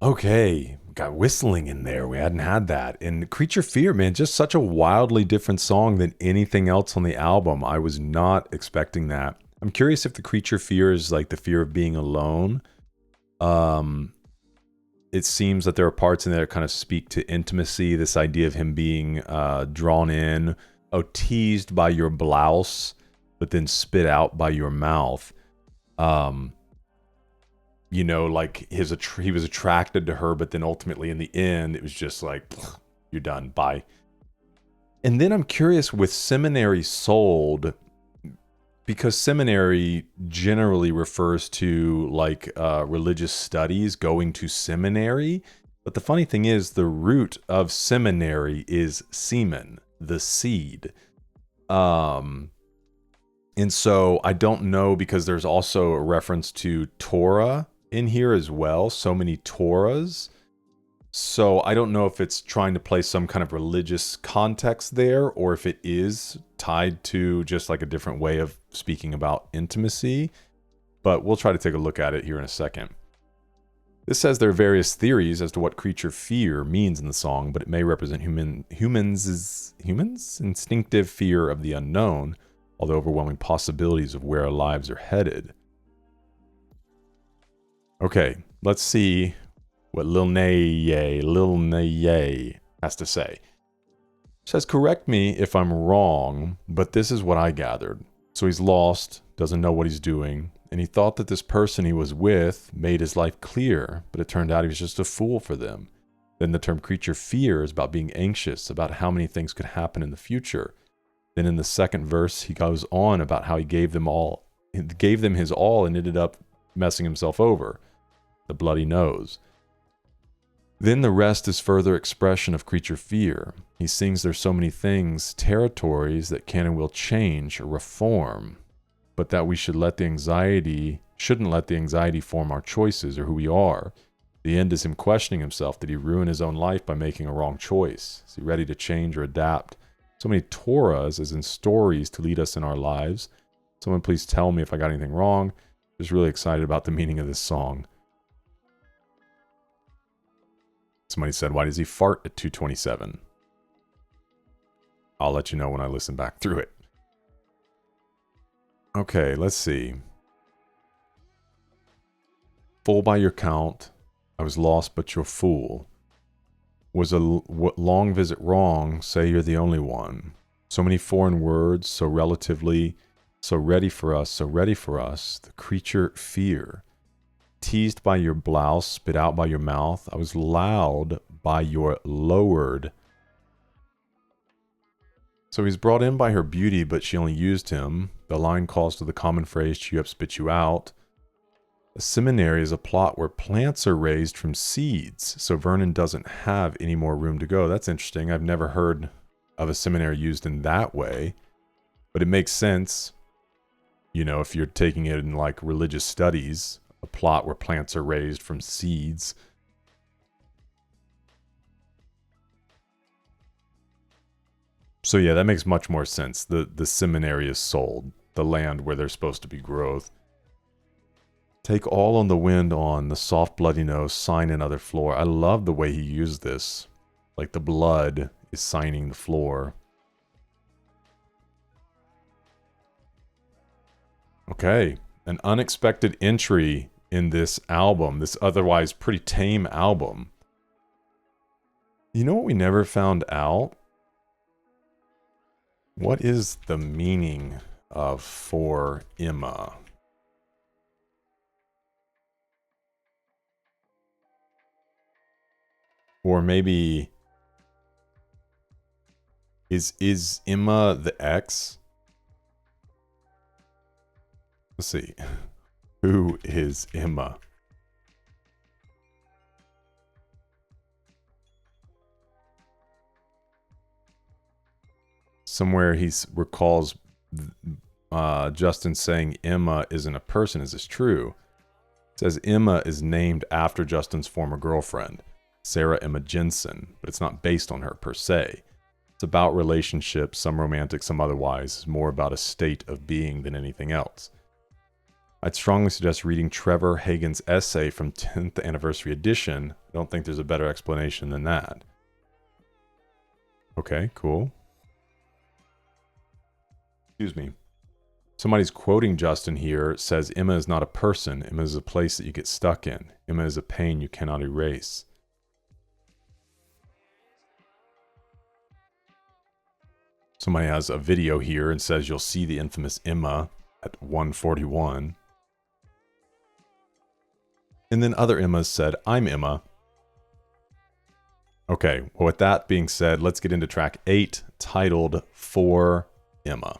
Okay, got whistling in there. We hadn't had that. And Creature Fear, man, just such a wildly different song than anything else on the album. I was not expecting that. I'm curious if the Creature Fear is like the fear of being alone. It seems that there are parts in there that kind of speak to intimacy, this idea of him being drawn in, teased by your blouse, but then spit out by your mouth. You know, like he was attracted to her, but then ultimately in the end, it was just like, you're done, bye. And then I'm curious with Seminary Sold, because seminary generally refers to like religious studies, going to seminary. But the funny thing is, the root of seminary is semen, the seed. And so I don't know, because there's also a reference to Torah in here as well. So many Torahs. So I don't know if it's trying to play some kind of religious context there, or if it is tied to just like a different way of speaking about intimacy. But we'll try to take a look at it here in a second. This says there are various theories as to what creature fear means in the song, but it may represent humans' instinctive fear of the unknown, or the overwhelming possibilities of where our lives are headed. Okay, let's see what Lil Naye has to say. It says, correct me if I'm wrong, but this is what I gathered. So he's lost, doesn't know what he's doing, and he thought that this person he was with made his life clear, but it turned out he was just a fool for them. Then the term creature fear is about being anxious, about how many things could happen in the future. Then in the second verse, he goes on about how he gave them his all and ended up messing himself over. The bloody nose. Then the rest is further expression of creature fear. He sings there's so many things, territories that can and will change or reform, but that we shouldn't let the anxiety form our choices or who we are. The end is him questioning himself. Did he ruin his own life by making a wrong choice? Is he ready to change or adapt? So many Torahs, as in stories, to lead us in our lives. Someone please tell me if I got anything wrong. Just really excited about the meaning of this song. Somebody said, why does he fart at 2:27? I'll let you know when I listen back through it. Okay, let's see. Full by your count, I was lost but your fool. Was a long visit wrong, say you're the only one. So many foreign words, so relatively, so ready for us, the creature fear. Teased by your blouse, spit out by your mouth. I was loud by your lowered. So he's brought in by her beauty, but she only used him. The line calls to the common phrase, chew up, spit you out. A seminary is a plot where plants are raised from seeds, so Vernon doesn't have any more room to go. That's interesting. I've never heard of a seminary used in that way, but it makes sense. You know, if you're taking it in like religious studies, a plot where plants are raised from seeds. So yeah, that makes much more sense. The seminary is sold, the land where there's supposed to be growth. Take all on the wind on, the soft bloody nose, sign another floor. I love the way he used this. Like the blood is signing the floor. Okay, an unexpected entry in this album, this otherwise pretty tame album. You know what we never found out? What is the meaning of for Emma? Or maybe is Emma the ex? Let's see. Who is Emma? Somewhere he recalls Justin saying Emma isn't a person. Is this true? It says Emma is named after Justin's former girlfriend, Sarah Emma Jensen, but it's not based on her per se. It's about relationships, some romantic, some otherwise. It's more about a state of being than anything else. I'd strongly suggest reading Trevor Hagen's essay from 10th Anniversary Edition. I don't think there's a better explanation than that. Okay, cool. Excuse me. Somebody's quoting Justin here. Says Emma is not a person. Emma is a place that you get stuck in. Emma is a pain you cannot erase. Somebody has a video here and says you'll see the infamous Emma at 141. And then other Emmas said, I'm Emma. Okay, well, with that being said, let's get into track 8, titled For Emma.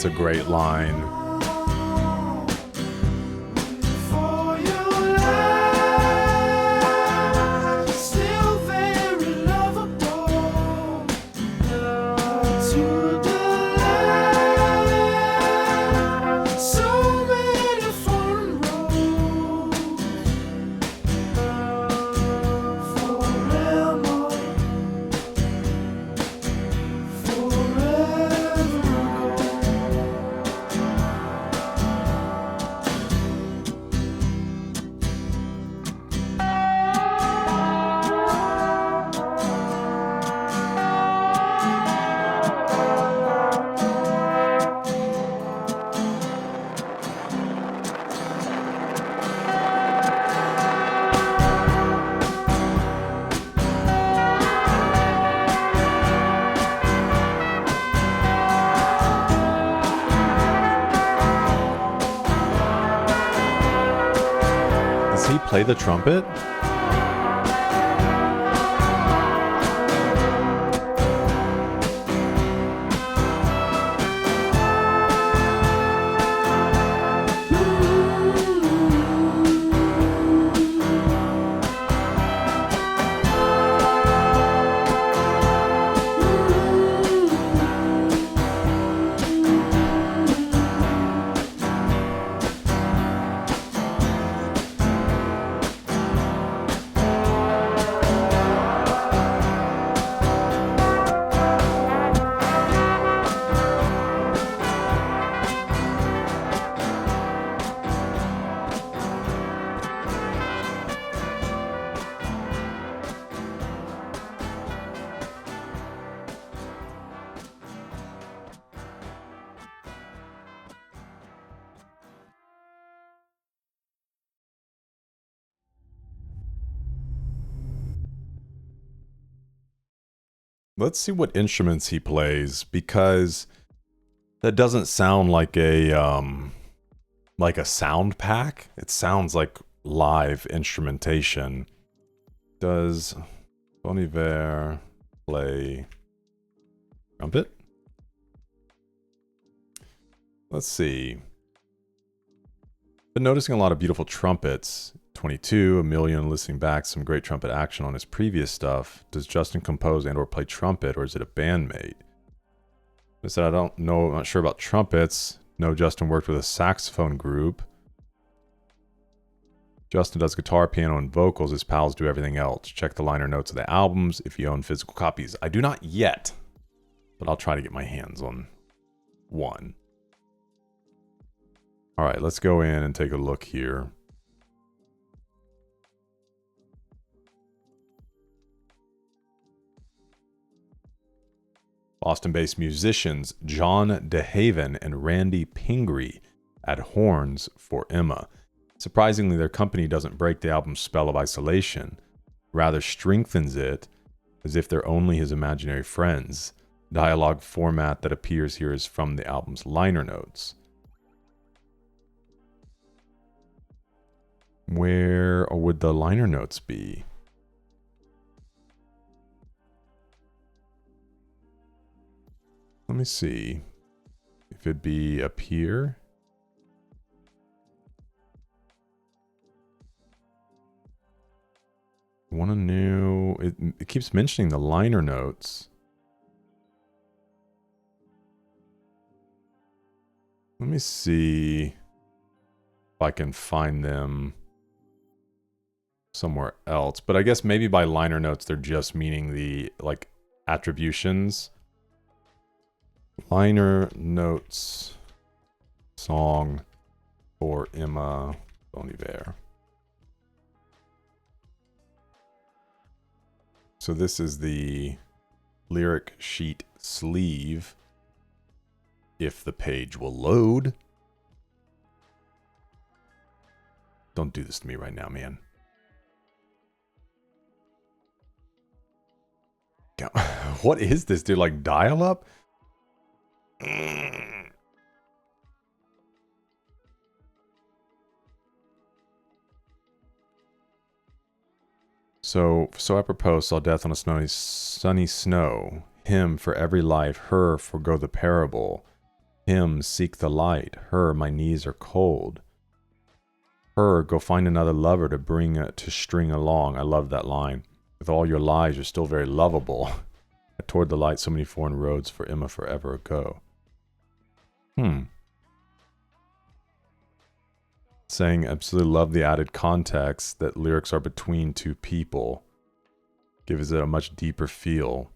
That's a great line. For your life, still very lovable. To the light, so many foreign roads. Does he play the trumpet? Let's see what instruments he plays, because that doesn't sound like a sound pack. It sounds like live instrumentation. Does Bon Iver play trumpet? Let's see. Been noticing a lot of beautiful trumpets. 22, a million, listening back, some great trumpet action on his previous stuff. Does Justin compose and or play trumpet, or is it a bandmate? I said I don't know, I'm not sure about trumpets. No, Justin worked with a saxophone group. Justin does guitar, piano, and vocals. His pals do everything else. Check the liner notes of the albums if you own physical copies. I do not yet, but I'll try to get my hands on one. All right, let's go in and take a look here. Boston-based musicians John DeHaven and Randy Pingree add horns for Emma. Surprisingly, their company doesn't break the album's spell of isolation, rather strengthens it as if they're only his imaginary friends. Dialogue format that appears here is from the album's liner notes. Where would the liner notes be? Let me see if it'd be up here. Want to know, it keeps mentioning the liner notes. Let me see if I can find them somewhere else. But I guess maybe by liner notes, they're just meaning the like attributions. Liner notes song for Emma Bon Iver. So this is the lyric sheet sleeve. If the page will load. Don't do this to me right now, man. God, what is this, dude? Like dial-up? So apropos, saw death on a sunny snow. Him for every life, her forgo the parable. Him, seek the light. Her, my knees are cold. Her, go find another lover to bring to string along. I love that line. With all your lies, you're still very lovable. Toward the light, so many foreign roads for Emma forever ago. Saying, absolutely love the added context that lyrics are between two people. Gives it a much deeper feel.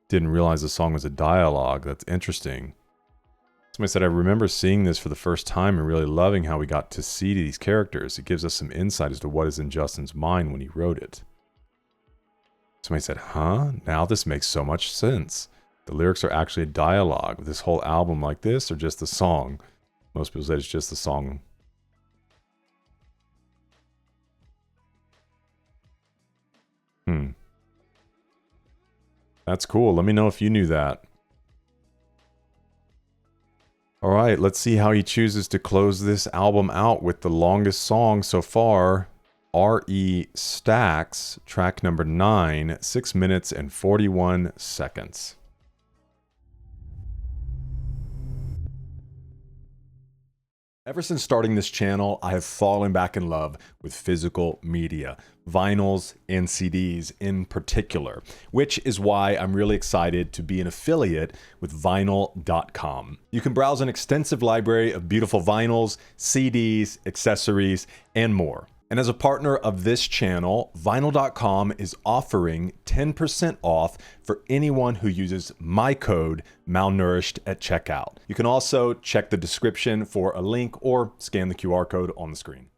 Didn't realize the song was a dialogue. That's interesting. Somebody said, I remember seeing this for the first time and really loving how we got to see these characters. It gives us some insight as to what is in Justin's mind when he wrote it. Somebody said, huh? Now this makes so much sense. The lyrics are actually a dialogue. This whole album like this or just the song? Most people say it's just the song. That's cool. Let me know if you knew that. Alright, let's see how he chooses to close this album out with the longest song so far. R.E. Stax, track number 9, 6 minutes and 41 seconds. Ever since starting this channel, I have fallen back in love with physical media, vinyls and CDs in particular, which is why I'm really excited to be an affiliate with vinyl.com. You can browse an extensive library of beautiful vinyls, CDs, accessories, and more. And as a partner of this channel, vinyl.com is offering 10% off for anyone who uses my code malnourished at checkout. You can also check the description for a link or scan the QR code on the screen.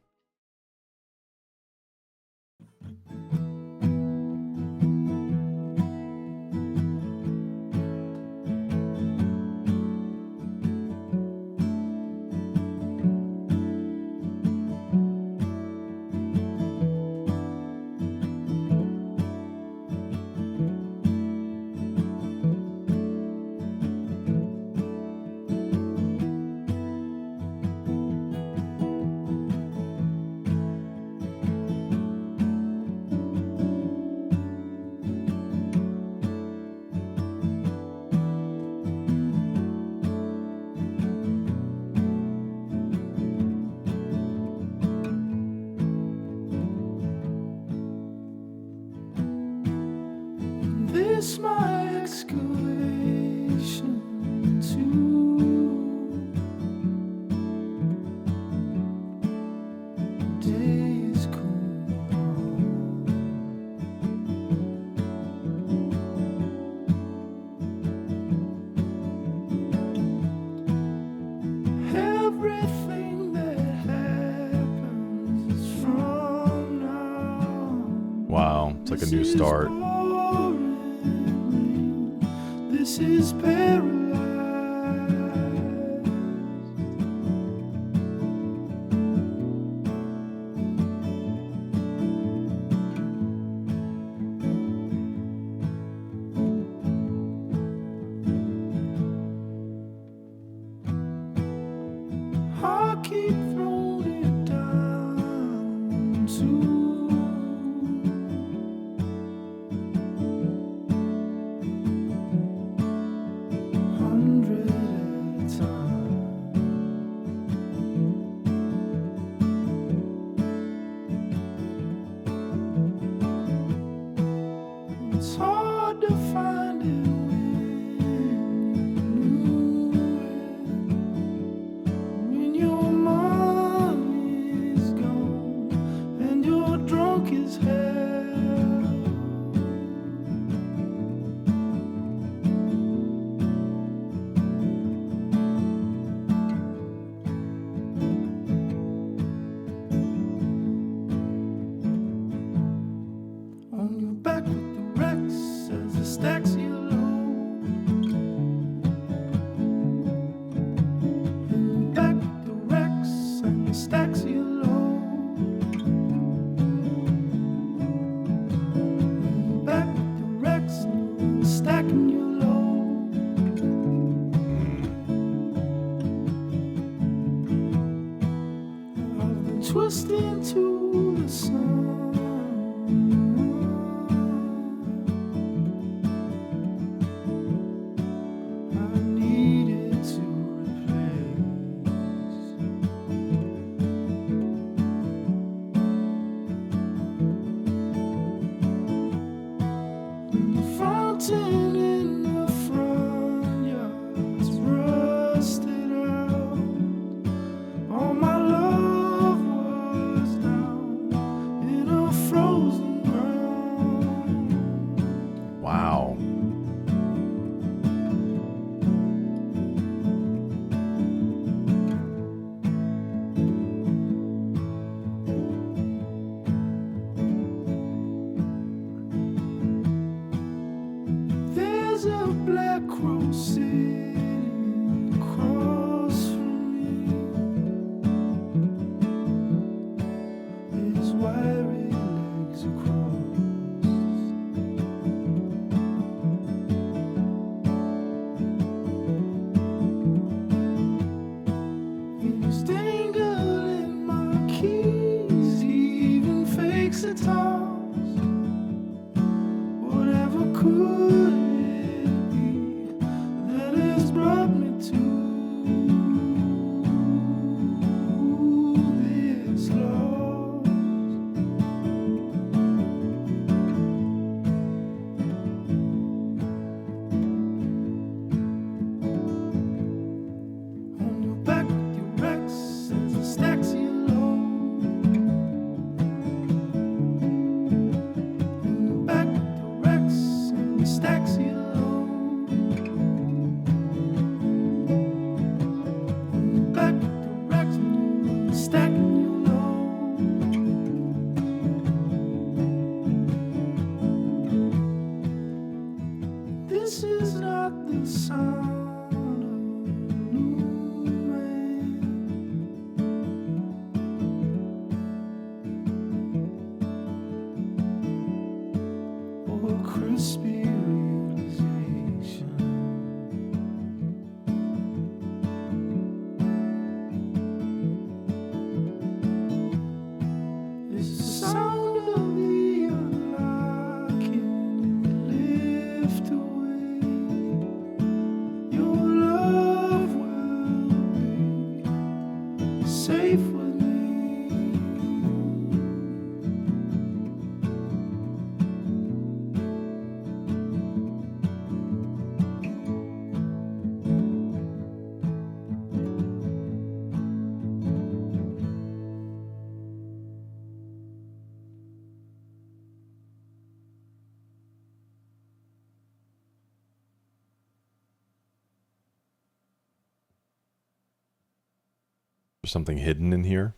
This my excavation to days cool. Everything that happens is from now. Wow, it's like a new start. This is paralyzed. I keep throwing it down to it's hard to find it when your money's gone and your takes a toss. Whatever could it be that has brought me to this loss? On your back with your Rex as it stacks you low. On your back with your Rex and it stacks you low. On your back with your Rex and it's stacking you low. This is not the sound of a new man, or a crispy realization. It's the sound of the unlocking and lift away. Your love will be safe with me. There's something hidden in here.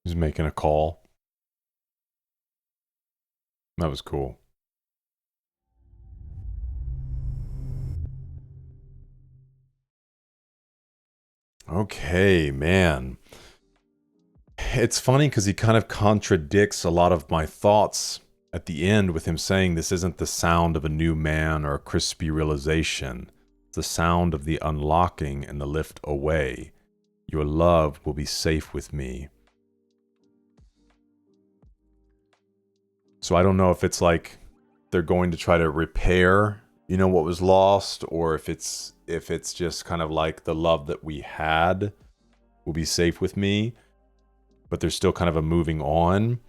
He's making a call. That was cool. Okay, man. It's funny because he kind of contradicts a lot of my thoughts at the end with him saying this isn't the sound of a new man or a crispy realization. It's the sound of the unlocking and the lift away. Your love will be safe with me. So I don't know if it's like they're going to try to repair, you know, what was lost, or if it's just kind of like the love that we had will be safe with me, but there's still kind of a moving on.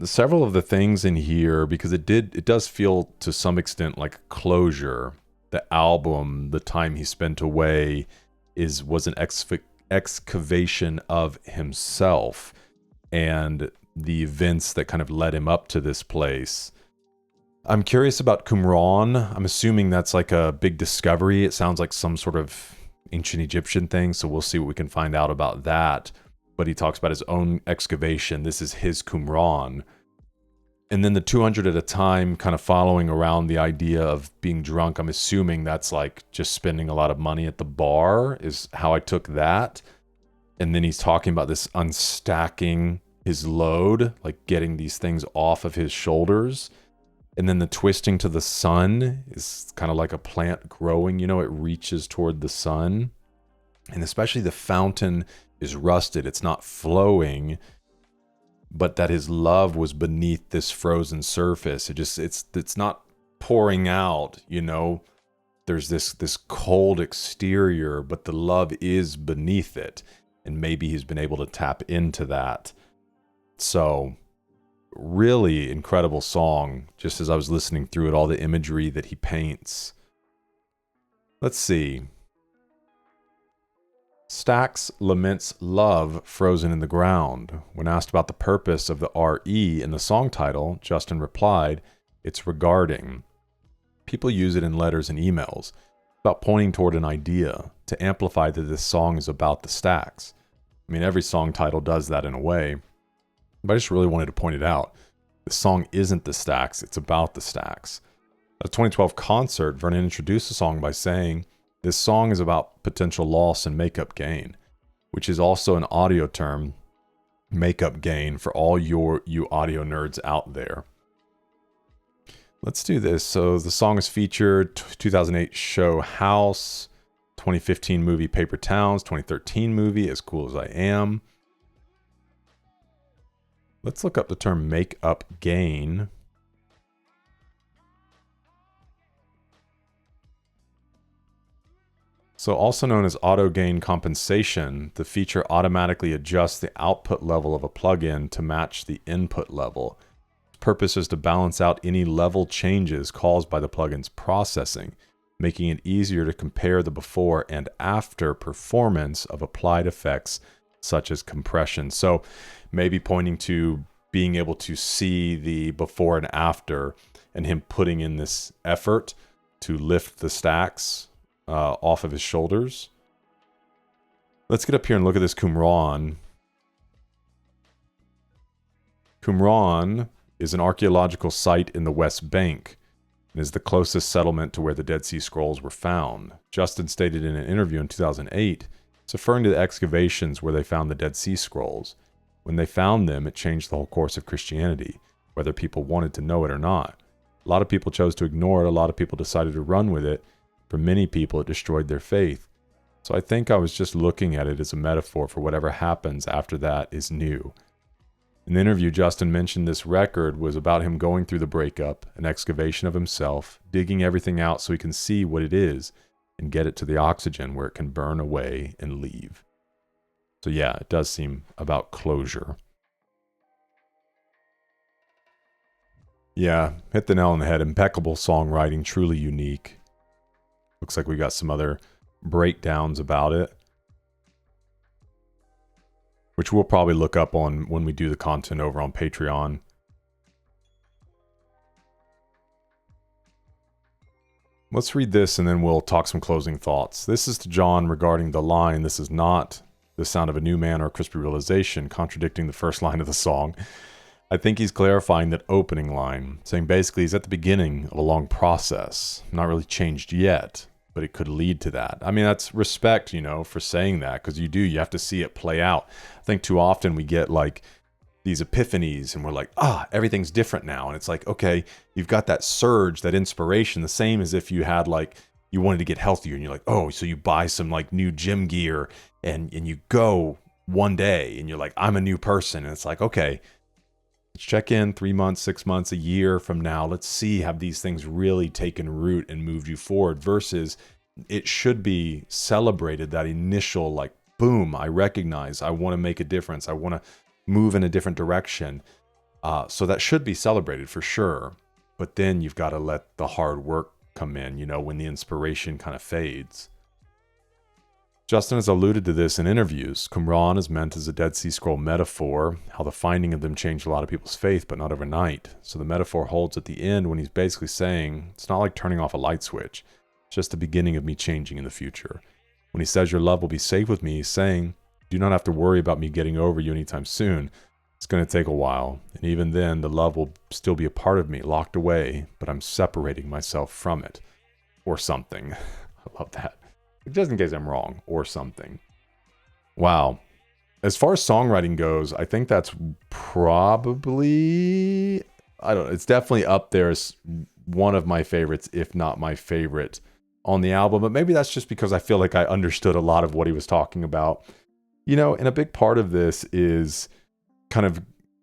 Several of the things in here, because it does feel to some extent like closure. The album, the time he spent away, was an excavation of himself and the events that kind of led him up to this place. I'm curious about Qumran. I'm assuming that's like a big discovery. It sounds like some sort of ancient Egyptian thing, so we'll see what we can find out about that. But he talks about his own excavation. This is his Qumran. And then the 200 at a time, kind of following around the idea of being drunk. I'm assuming that's like just spending a lot of money at the bar is how I took that. And then he's talking about this unstacking his load, like getting these things off of his shoulders. And then the twisting to the sun is kind of like a plant growing, you know, it reaches toward the sun. And especially the fountain is rusted. It's not flowing, but that his love was beneath this frozen surface. It's not pouring out, you know. There's this cold exterior, but the love is beneath it. And maybe he's been able to tap into that. So, really incredible song, just as I was listening through it, all the imagery that he paints. Let's see. Stax laments love frozen in the ground. When asked about the purpose of the RE in the song title, Justin replied, "It's regarding." People use it in letters and emails, about pointing toward an idea, to amplify that this song is about the Stax. I mean, every song title does that in a way. But I just really wanted to point it out. The song isn't the Stax, it's about the Stax. At a 2012 concert, Vernon introduced the song by saying, "This song is about potential loss and makeup gain." which is also an audio term, makeup gain, for all you audio nerds out there. Let's do this. So the song is featured 2008 show House, 2015 movie Paper Towns, 2013 movie As Cool as I Am. Let's look up the term makeup gain. So also known as auto gain compensation, the feature automatically adjusts the output level of a plugin to match the input level. Its purpose is to balance out any level changes caused by the plugin's processing, making it easier to compare the before and after performance of applied effects such as compression. So maybe pointing to being able to see the before and after, and him putting in this effort to lift the stacks off of his shoulders. Let's get up here and look at this Qumran. Qumran is an archaeological site in the West Bank and is the closest settlement to where the Dead Sea Scrolls were found. Justin stated in an interview in 2008, it's referring to the excavations where they found the Dead Sea Scrolls. When they found them, it changed the whole course of Christianity, whether people wanted to know it or not. A lot of people chose to ignore it. A lot of people decided to run with it. For many people, it destroyed their faith. So I think I was just looking at it as a metaphor for whatever happens after that is new. In the interview, Justin mentioned this record was about him going through the breakup, an excavation of himself, digging everything out so he can see what it is and get it to the oxygen where it can burn away and leave. So yeah, it does seem about closure. Yeah, hit the nail on the head. Impeccable songwriting, truly unique. Looks like we got some other breakdowns about it, which we'll probably look up on when we do the content over on Patreon. Let's read this and then we'll talk some closing thoughts. This is to John regarding the line, "This is not the sound of a new man or a crispy realization," contradicting the first line of the song. I think he's clarifying that opening line, saying basically he's at the beginning of a long process, not really changed yet, but it could lead to that. I mean, that's respect, for saying that, because you have to see it play out. I think too often we get like these epiphanies and we're like, everything's different now. And it's like, okay, you've got that surge, that inspiration, the same as if you had like, you wanted to get healthier and you're like, so you buy some like new gym gear and you go one day and you're like, I'm a new person. And it's like, okay, let's check in 3 months, 6 months, a year from now. Let's see, have these things really taken root and moved you forward, versus it should be celebrated, that initial like, boom, I recognize, I want to make a difference. I want to move in a different direction. So that should be celebrated for sure. But then you've got to let the hard work come in, when the inspiration kind of fades. Justin has alluded to this in interviews. Qumran is meant as a Dead Sea Scroll metaphor, how the finding of them changed a lot of people's faith, but not overnight. So the metaphor holds at the end when he's basically saying, it's not like turning off a light switch. It's just the beginning of me changing in the future. When he says your love will be safe with me, he's saying, do not have to worry about me getting over you anytime soon. It's going to take a while. And even then, the love will still be a part of me, locked away, but I'm separating myself from it. Or something. I love that. Just in case I'm wrong, or something. Wow. As far as songwriting goes, I think that's probably, it's definitely up there as one of my favorites, if not my favorite on the album. But maybe that's just because I feel like I understood a lot of what he was talking about. And a big part of this is kind of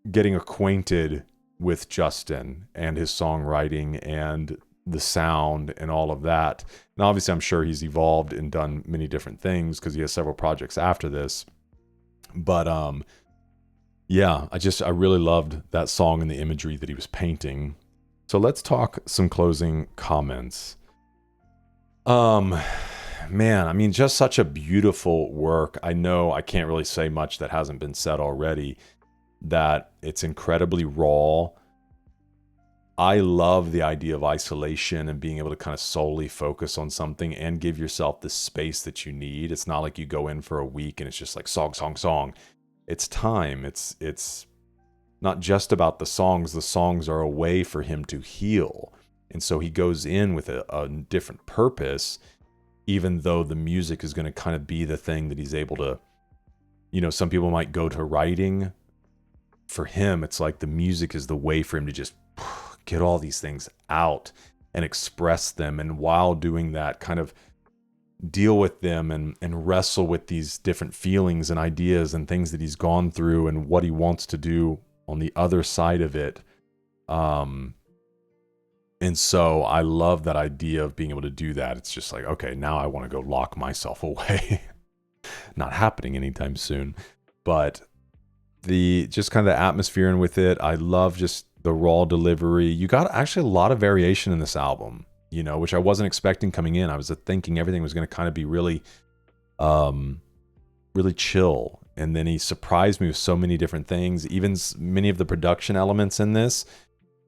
getting acquainted with Justin and his songwriting and the sound and all of that. And obviously I'm sure he's evolved and done many different things because he has several projects after this. But yeah, I really loved that song and the imagery that he was painting. So let's talk some closing comments. Man, I mean, just such a beautiful work. I know I can't really say much that hasn't been said already, that it's incredibly raw. I love the idea of isolation and being able to kind of solely focus on something and give yourself the space that you need. It's not like you go in for a week and it's just like song, song, song. It's time. It's not just about the songs. The songs are a way for him to heal. And so he goes in with a different purpose, even though the music is going to kind of be the thing that he's able to some people might go to writing. For him, it's like the music is the way for him to just get all these things out and express them. And while doing that, kind of deal with them and wrestle with these different feelings and ideas and things that he's gone through and what he wants to do on the other side of it. And so I love that idea of being able to do that. It's just like, okay, now I want to go lock myself away. Not happening anytime soon, but just kind of the atmosphere and with it. I love just the raw delivery. You got actually a lot of variation in this album, which I wasn't expecting coming in. I was thinking everything was going to kind of be really, really chill. And then he surprised me with so many different things, even many of the production elements in this.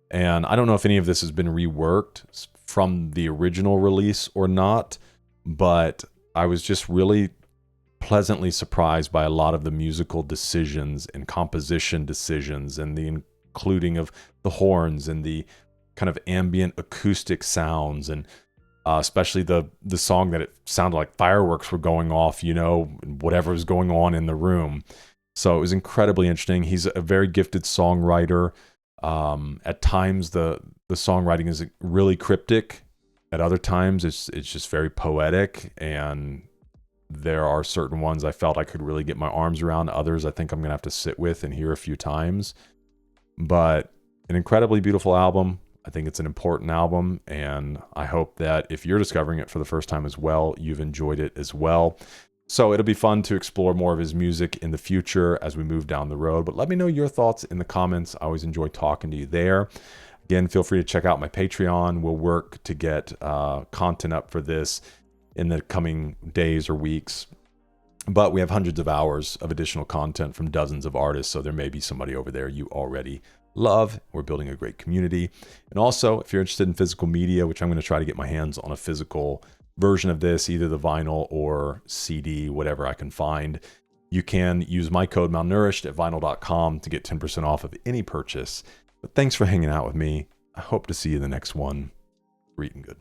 And I don't know if any of this has been reworked from the original release or not, but I was just really pleasantly surprised by a lot of the musical decisions and composition decisions and the including of the horns and the kind of ambient acoustic sounds, and especially the song that it sounded like fireworks were going off, whatever was going on in the room. So it was incredibly interesting. He's a very gifted songwriter. At times the songwriting is really cryptic. At other times it's just very poetic, and there are certain ones I felt I could really get my arms around. Others I think I'm going to have to sit with and hear a few times. But an incredibly beautiful album. I think it's an important album, and I hope that if you're discovering it for the first time as well, you've enjoyed it as well. So it'll be fun to explore more of his music in the future as we move down the road. But let me know your thoughts in the comments. I always enjoy talking to you there. Again, feel free to check out my Patreon. We'll work to get content up for this in the coming days or weeks. But we have hundreds of hours of additional content from dozens of artists, so there may be somebody over there you already love. We're building a great community. And also, if you're interested in physical media, which I'm going to try to get my hands on a physical version of this, either the vinyl or CD, whatever I can find, you can use my code malnourished at vinyl.com to get 10% off of any purchase. But thanks for hanging out with me. I hope to see you in the next one. We're eating good.